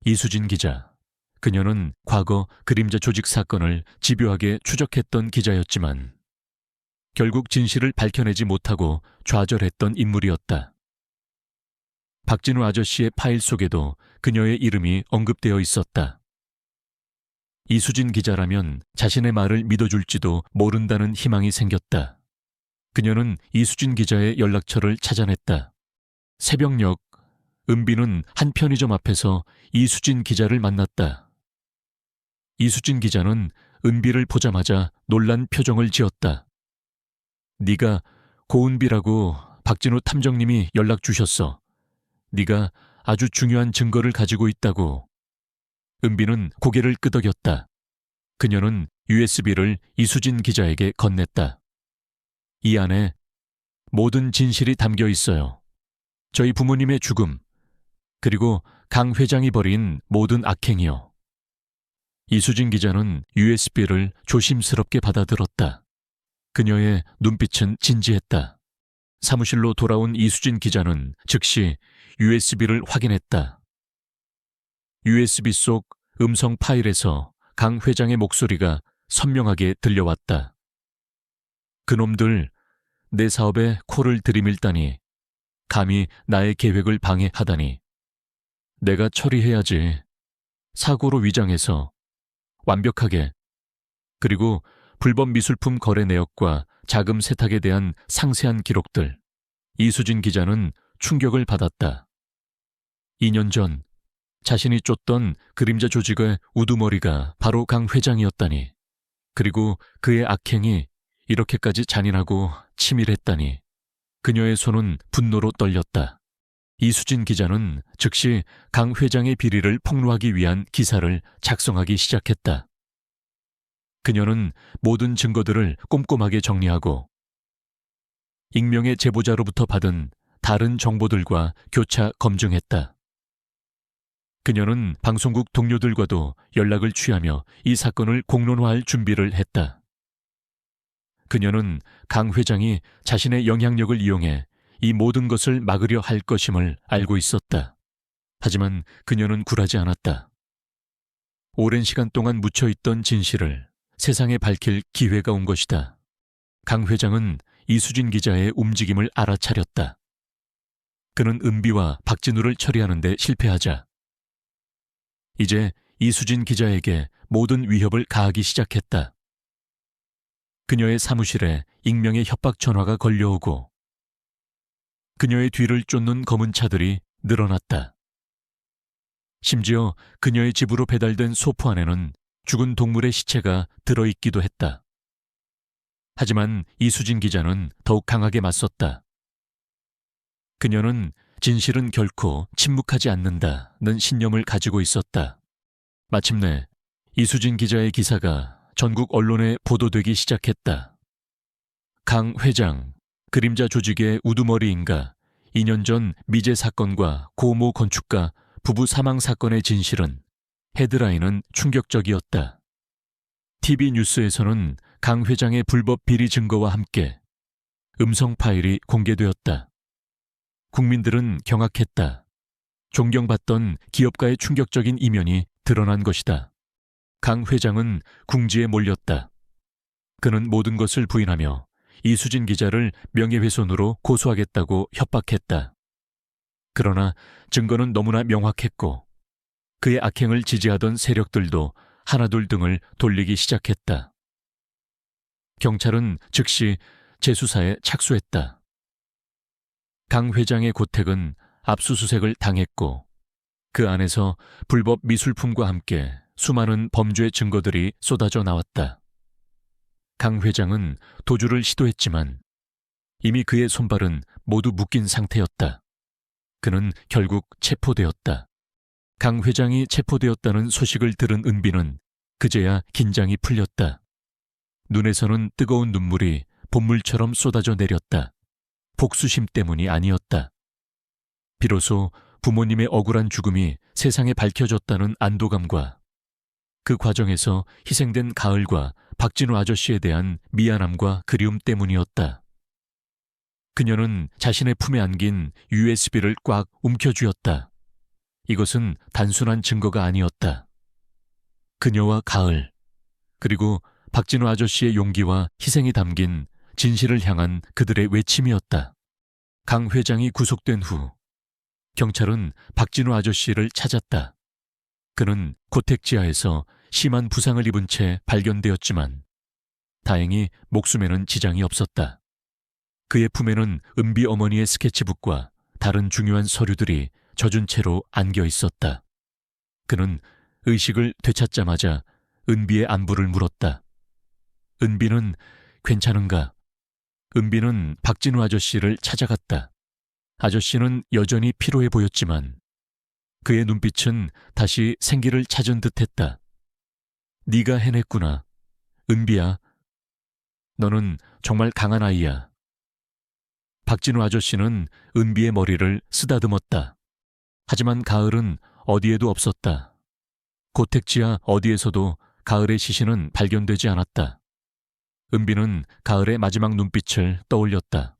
이수진 기자. 그녀는 과거 그림자 조직 사건을 집요하게 추적했던 기자였지만 결국 진실을 밝혀내지 못하고 좌절했던 인물이었다. 박진우 아저씨의 파일 속에도 그녀의 이름이 언급되어 있었다. 이수진 기자라면 자신의 말을 믿어줄지도 모른다는 희망이 생겼다. 그녀는 이수진 기자의 연락처를 찾아냈다. 새벽녘, 은비는 한 편의점 앞에서 이수진 기자를 만났다. 이수진 기자는 은비를 보자마자 놀란 표정을 지었다. 네가 고은비라고 박진우 탐정님이 연락 주셨어. 네가 아주 중요한 증거를 가지고 있다고. 은비는 고개를 끄덕였다. 그녀는 USB를 이수진 기자에게 건넸다. 이 안에 모든 진실이 담겨 있어요. 저희 부모님의 죽음, 그리고 강 회장이 벌인 모든 악행이요. 이수진 기자는 USB를 조심스럽게 받아들었다. 그녀의 눈빛은 진지했다. 사무실로 돌아온 이수진 기자는 즉시 USB를 확인했다. USB 속 음성 파일에서 강 회장의 목소리가 선명하게 들려왔다. 그놈들 내 사업에 코를 들이밀다니, 감히 나의 계획을 방해하다니. 내가 처리해야지. 사고로 위장해서 완벽하게. 그리고 불법 미술품 거래 내역과 자금 세탁에 대한 상세한 기록들. 이수진 기자는 충격을 받았다. 2년 전 자신이 쫓던 그림자 조직의 우두머리가 바로 강 회장이었다니. 그리고 그의 악행이 이렇게까지 잔인하고 치밀했다니. 그녀의 손은 분노로 떨렸다. 이수진 기자는 즉시 강 회장의 비리를 폭로하기 위한 기사를 작성하기 시작했다. 그녀는 모든 증거들을 꼼꼼하게 정리하고 익명의 제보자로부터 받은 다른 정보들과 교차 검증했다. 그녀는 방송국 동료들과도 연락을 취하며 이 사건을 공론화할 준비를 했다. 그녀는 강 회장이 자신의 영향력을 이용해 이 모든 것을 막으려 할 것임을 알고 있었다. 하지만 그녀는 굴하지 않았다. 오랜 시간 동안 묻혀있던 진실을 세상에 밝힐 기회가 온 것이다. 강 회장은 이수진 기자의 움직임을 알아차렸다. 그는 은비와 박진우를 처리하는 데 실패하자 이제 이수진 기자에게 모든 위협을 가하기 시작했다. 그녀의 사무실에 익명의 협박 전화가 걸려오고 그녀의 뒤를 쫓는 검은 차들이 늘어났다. 심지어 그녀의 집으로 배달된 소포 안에는 죽은 동물의 시체가 들어있기도 했다. 하지만 이수진 기자는 더욱 강하게 맞섰다. 그녀는 진실은 결코 침묵하지 않는다는 신념을 가지고 있었다. 마침내 이수진 기자의 기사가 전국 언론에 보도되기 시작했다. 강 회장, 그림자 조직의 우두머리인가 2년 전 미제 사건과 고모 건축가 부부 사망 사건의 진실은 헤드라인은 충격적이었다. TV 뉴스에서는 강 회장의 불법 비리 증거와 함께 음성 파일이 공개되었다. 국민들은 경악했다. 존경받던 기업가의 충격적인 이면이 드러난 것이다. 강 회장은 궁지에 몰렸다. 그는 모든 것을 부인하며 이수진 기자를 명예훼손으로 고소하겠다고 협박했다. 그러나 증거는 너무나 명확했고 그의 악행을 지지하던 세력들도 하나둘 등을 돌리기 시작했다. 경찰은 즉시 재수사에 착수했다. 강 회장의 고택은 압수수색을 당했고 그 안에서 불법 미술품과 함께 수많은 범죄 증거들이 쏟아져 나왔다. 강 회장은 도주를 시도했지만 이미 그의 손발은 모두 묶인 상태였다. 그는 결국 체포되었다. 강 회장이 체포되었다는 소식을 들은 은비는 그제야 긴장이 풀렸다. 눈에서는 뜨거운 눈물이 봇물처럼 쏟아져 내렸다. 복수심 때문이 아니었다. 비로소 부모님의 억울한 죽음이 세상에 밝혀졌다는 안도감과 그 과정에서 희생된 가을과 박진우 아저씨에 대한 미안함과 그리움 때문이었다. 그녀는 자신의 품에 안긴 USB를 꽉 움켜쥐었다. 이것은 단순한 증거가 아니었다. 그녀와 가을, 그리고 박진우 아저씨의 용기와 희생이 담긴 진실을 향한 그들의 외침이었다. 강 회장이 구속된 후 경찰은 박진우 아저씨를 찾았다. 그는 고택지하에서 심한 부상을 입은 채 발견되었지만 다행히 목숨에는 지장이 없었다. 그의 품에는 은비 어머니의 스케치북과 다른 중요한 서류들이 젖은 채로 안겨 있었다. 그는 의식을 되찾자마자 은비의 안부를 물었다. 은비는 괜찮은가? 은비는 박진우 아저씨를 찾아갔다. 아저씨는 여전히 피로해 보였지만 그의 눈빛은 다시 생기를 찾은 듯했다. 네가 해냈구나. 은비야. 너는 정말 강한 아이야. 박진우 아저씨는 은비의 머리를 쓰다듬었다. 하지만 가을은 어디에도 없었다. 고택지하 어디에서도 가을의 시신은 발견되지 않았다. 은비는 가을의 마지막 눈빛을 떠올렸다.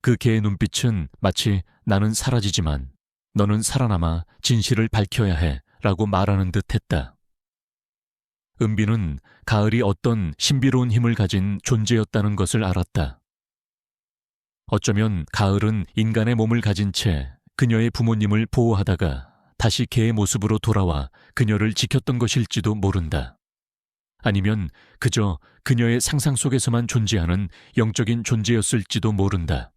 그 개의 눈빛은 마치 나는 사라지지만 너는 살아남아 진실을 밝혀야 해 라고 말하는 듯 했다. 은비는 가을이 어떤 신비로운 힘을 가진 존재였다는 것을 알았다. 어쩌면 가을은 인간의 몸을 가진 채 그녀의 부모님을 보호하다가 다시 개의 모습으로 돌아와 그녀를 지켰던 것일지도 모른다. 아니면 그저 그녀의 상상 속에서만 존재하는 영적인 존재였을지도 모른다.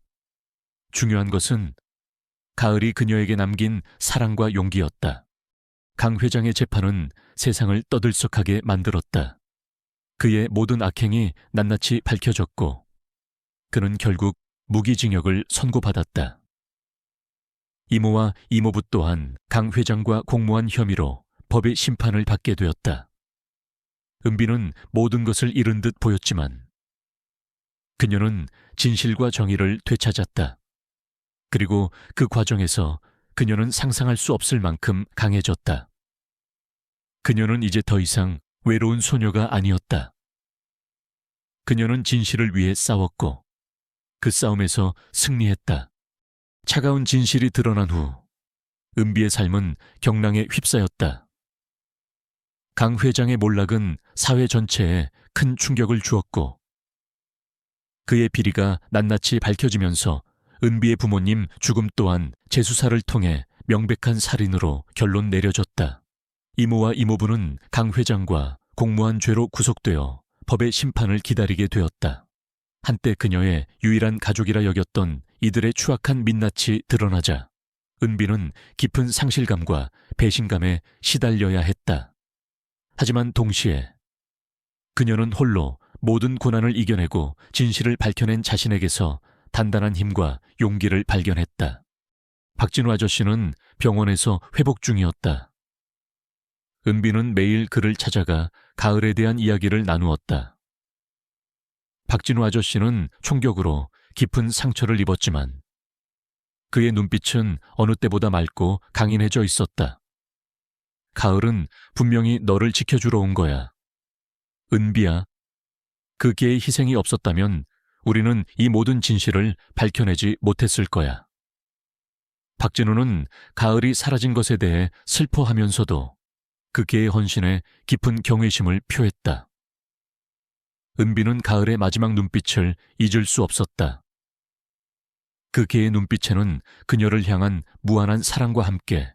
중요한 것은 가을이 그녀에게 남긴 사랑과 용기였다. 강 회장의 재판은 세상을 떠들썩하게 만들었다. 그의 모든 악행이 낱낱이 밝혀졌고 그는 결국 무기징역을 선고받았다. 이모와 이모부 또한 강 회장과 공모한 혐의로 법의 심판을 받게 되었다. 은비는 모든 것을 잃은 듯 보였지만 그녀는 진실과 정의를 되찾았다. 그리고 그 과정에서 그녀는 상상할 수 없을 만큼 강해졌다. 그녀는 이제 더 이상 외로운 소녀가 아니었다. 그녀는 진실을 위해 싸웠고 그 싸움에서 승리했다. 차가운 진실이 드러난 후 은비의 삶은 경랑에 휩싸였다. 강 회장의 몰락은 사회 전체에 큰 충격을 주었고 그의 비리가 낱낱이 밝혀지면서 은비의 부모님 죽음 또한 재수사를 통해 명백한 살인으로 결론 내려졌다. 이모와 이모부는 강 회장과 공모한 죄로 구속되어 법의 심판을 기다리게 되었다. 한때 그녀의 유일한 가족이라 여겼던 이들의 추악한 민낯이 드러나자 은비는 깊은 상실감과 배신감에 시달려야 했다. 하지만 동시에 그녀는 홀로 모든 고난을 이겨내고 진실을 밝혀낸 자신에게서 단단한 힘과 용기를 발견했다. 박진우 아저씨는 병원에서 회복 중이었다. 은비는 매일 그를 찾아가 가을에 대한 이야기를 나누었다. 박진우 아저씨는 총격으로 깊은 상처를 입었지만 그의 눈빛은 어느 때보다 맑고 강인해져 있었다. 가을은 분명히 너를 지켜주러 온 거야. 은비야, 그 개의 희생이 없었다면 우리는 이 모든 진실을 밝혀내지 못했을 거야. 박진우는 가을이 사라진 것에 대해 슬퍼하면서도 그 개의 헌신에 깊은 경외심을 표했다. 은비는 가을의 마지막 눈빛을 잊을 수 없었다. 그 개의 눈빛에는 그녀를 향한 무한한 사랑과 함께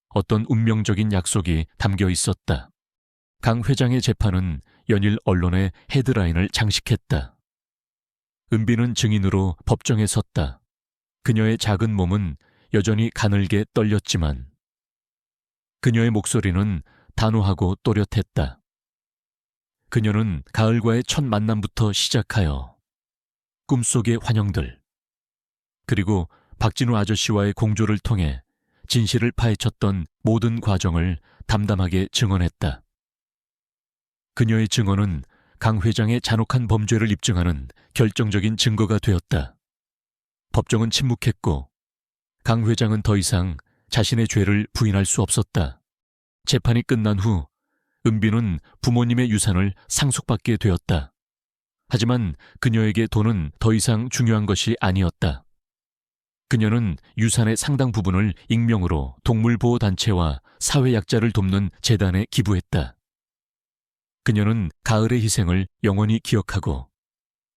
어떤 운명적인 약속이 담겨 있었다. 강 회장의 재판은 연일 언론의 헤드라인을 장식했다. 은비는 증인으로 법정에 섰다. 그녀의 작은 몸은 여전히 가늘게 떨렸지만 그녀의 목소리는 단호하고 또렷했다. 그녀는 가을과의 첫 만남부터 시작하여 꿈속의 환영들, 그리고 박진우 아저씨와의 공조를 통해 진실을 파헤쳤던 모든 과정을 담담하게 증언했다. 그녀의 증언은 강 회장의 잔혹한 범죄를 입증하는 결정적인 증거가 되었다. 법정은 침묵했고 강 회장은 더 이상 자신의 죄를 부인할 수 없었다. 재판이 끝난 후 은비는 부모님의 유산을 상속받게 되었다. 하지만 그녀에게 돈은 더 이상 중요한 것이 아니었다. 그녀는 유산의 상당 부분을 익명으로 동물보호단체와 사회약자를 돕는 재단에 기부했다. 그녀는 가을의 희생을 영원히 기억하고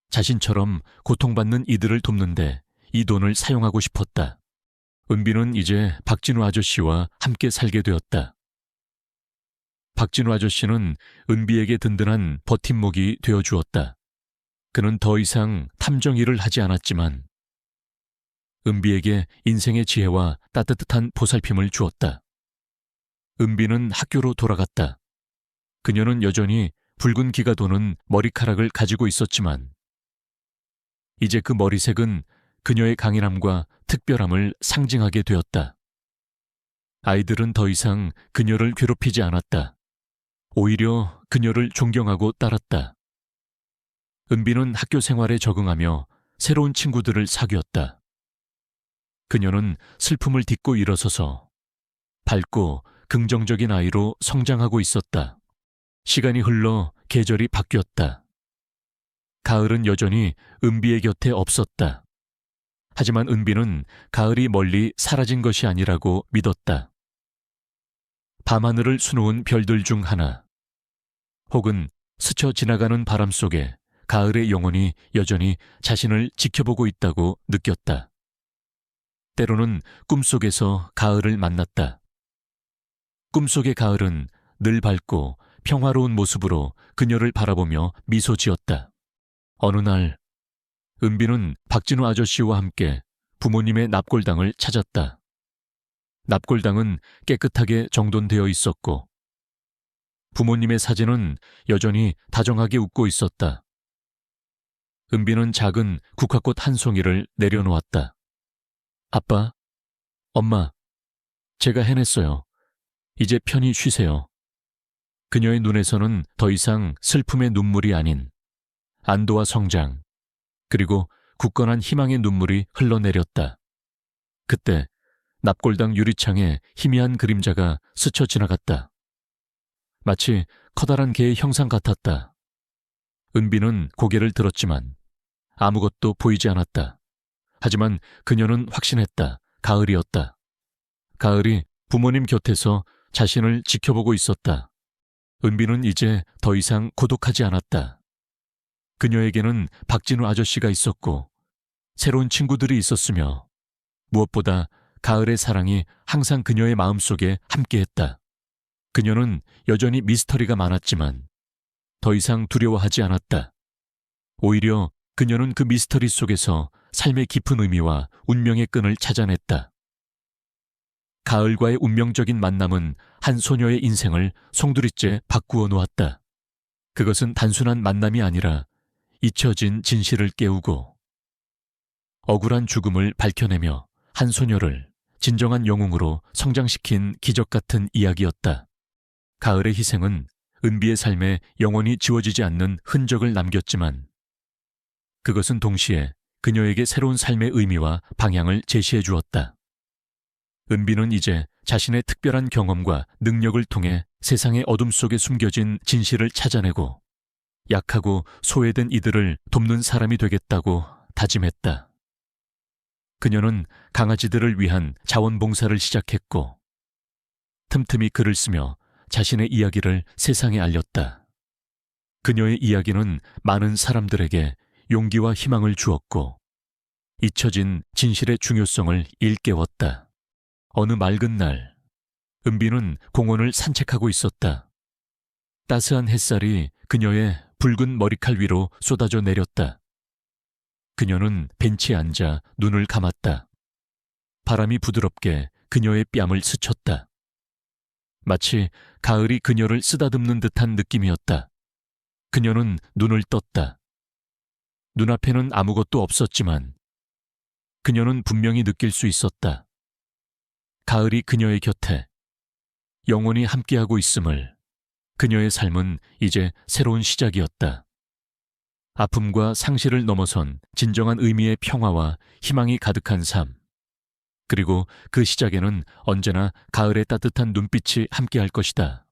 자신처럼 고통받는 이들을 돕는데 이 돈을 사용하고 싶었다. 은비는 이제 박진우 아저씨와 함께 살게 되었다. 박진우 아저씨는 은비에게 든든한 버팀목이 되어주었다. 그는 더 이상 탐정 일을 하지 않았지만 은비에게 인생의 지혜와 따뜻한 보살핌을 주었다. 은비는 학교로 돌아갔다. 그녀는 여전히 붉은 기가 도는 머리카락을 가지고 있었지만 이제 그 머리색은 그녀의 강인함과 특별함을 상징하게 되었다. 아이들은 더 이상 그녀를 괴롭히지 않았다. 오히려 그녀를 존경하고 따랐다. 은비는 학교 생활에 적응하며 새로운 친구들을 사귀었다. 그녀는 슬픔을 딛고 일어서서 밝고 긍정적인 아이로 성장하고 있었다. 시간이 흘러 계절이 바뀌었다. 가을은 여전히 은비의 곁에 없었다. 하지만 은비는 가을이 멀리 사라진 것이 아니라고 믿었다. 밤하늘을 수놓은 별들 중 하나, 혹은 스쳐 지나가는 바람 속에 가을의 영혼이 여전히 자신을 지켜보고 있다고 느꼈다. 때로는 꿈속에서 가을을 만났다. 꿈속의 가을은 늘 밝고 평화로운 모습으로 그녀를 바라보며 미소 지었다. 어느 날 은비는 박진우 아저씨와 함께 부모님의 납골당을 찾았다. 납골당은 깨끗하게 정돈되어 있었고 부모님의 사진은 여전히 다정하게 웃고 있었다. 은비는 작은 국화꽃 한 송이를 내려놓았다. 아빠, 엄마, 제가 해냈어요. 이제 편히 쉬세요. 그녀의 눈에서는 더 이상 슬픔의 눈물이 아닌 안도와 성장, 그리고 굳건한 희망의 눈물이 흘러내렸다. 그때 납골당 유리창에 희미한 그림자가 스쳐 지나갔다. 마치 커다란 개의 형상 같았다. 은비는 고개를 들었지만 아무것도 보이지 않았다. 하지만 그녀는 확신했다. 가을이었다. 가을이 부모님 곁에서 자신을 지켜보고 있었다. 은비는 이제 더 이상 고독하지 않았다. 그녀에게는 박진우 아저씨가 있었고 새로운 친구들이 있었으며 무엇보다 가을의 사랑이 항상 그녀의 마음속에 함께했다. 그녀는 여전히 미스터리가 많았지만 더 이상 두려워하지 않았다. 오히려 그녀는 그 미스터리 속에서 삶의 깊은 의미와 운명의 끈을 찾아냈다. 가을과의 운명적인 만남은 한 소녀의 인생을 송두리째 바꾸어 놓았다. 그것은 단순한 만남이 아니라 잊혀진 진실을 깨우고 억울한 죽음을 밝혀내며 한 소녀를 진정한 영웅으로 성장시킨 기적 같은 이야기였다. 가을의 희생은 은비의 삶에 영원히 지워지지 않는 흔적을 남겼지만 그것은 동시에 그녀에게 새로운 삶의 의미와 방향을 제시해 주었다. 은비는 이제 자신의 특별한 경험과 능력을 통해 세상의 어둠 속에 숨겨진 진실을 찾아내고 약하고 소외된 이들을 돕는 사람이 되겠다고 다짐했다. 그녀는 강아지들을 위한 자원봉사를 시작했고 틈틈이 글을 쓰며 자신의 이야기를 세상에 알렸다. 그녀의 이야기는 많은 사람들에게 용기와 희망을 주었고 잊혀진 진실의 중요성을 일깨웠다. 어느 맑은 날, 은비는 공원을 산책하고 있었다. 따스한 햇살이 그녀의 붉은 머리칼 위로 쏟아져 내렸다. 그녀는 벤치에 앉아 눈을 감았다. 바람이 부드럽게 그녀의 뺨을 스쳤다. 마치 가을이 그녀를 쓰다듬는 듯한 느낌이었다. 그녀는 눈을 떴다. 눈앞에는 아무것도 없었지만 그녀는 분명히 느낄 수 있었다. 가을이 그녀의 곁에 영원히 함께하고 있음을. 그녀의 삶은 이제 새로운 시작이었다. 아픔과 상실을 넘어선 진정한 의미의 평화와 희망이 가득한 삶. 그리고 그 시작에는 언제나 가을의 따뜻한 눈빛이 함께할 것이다.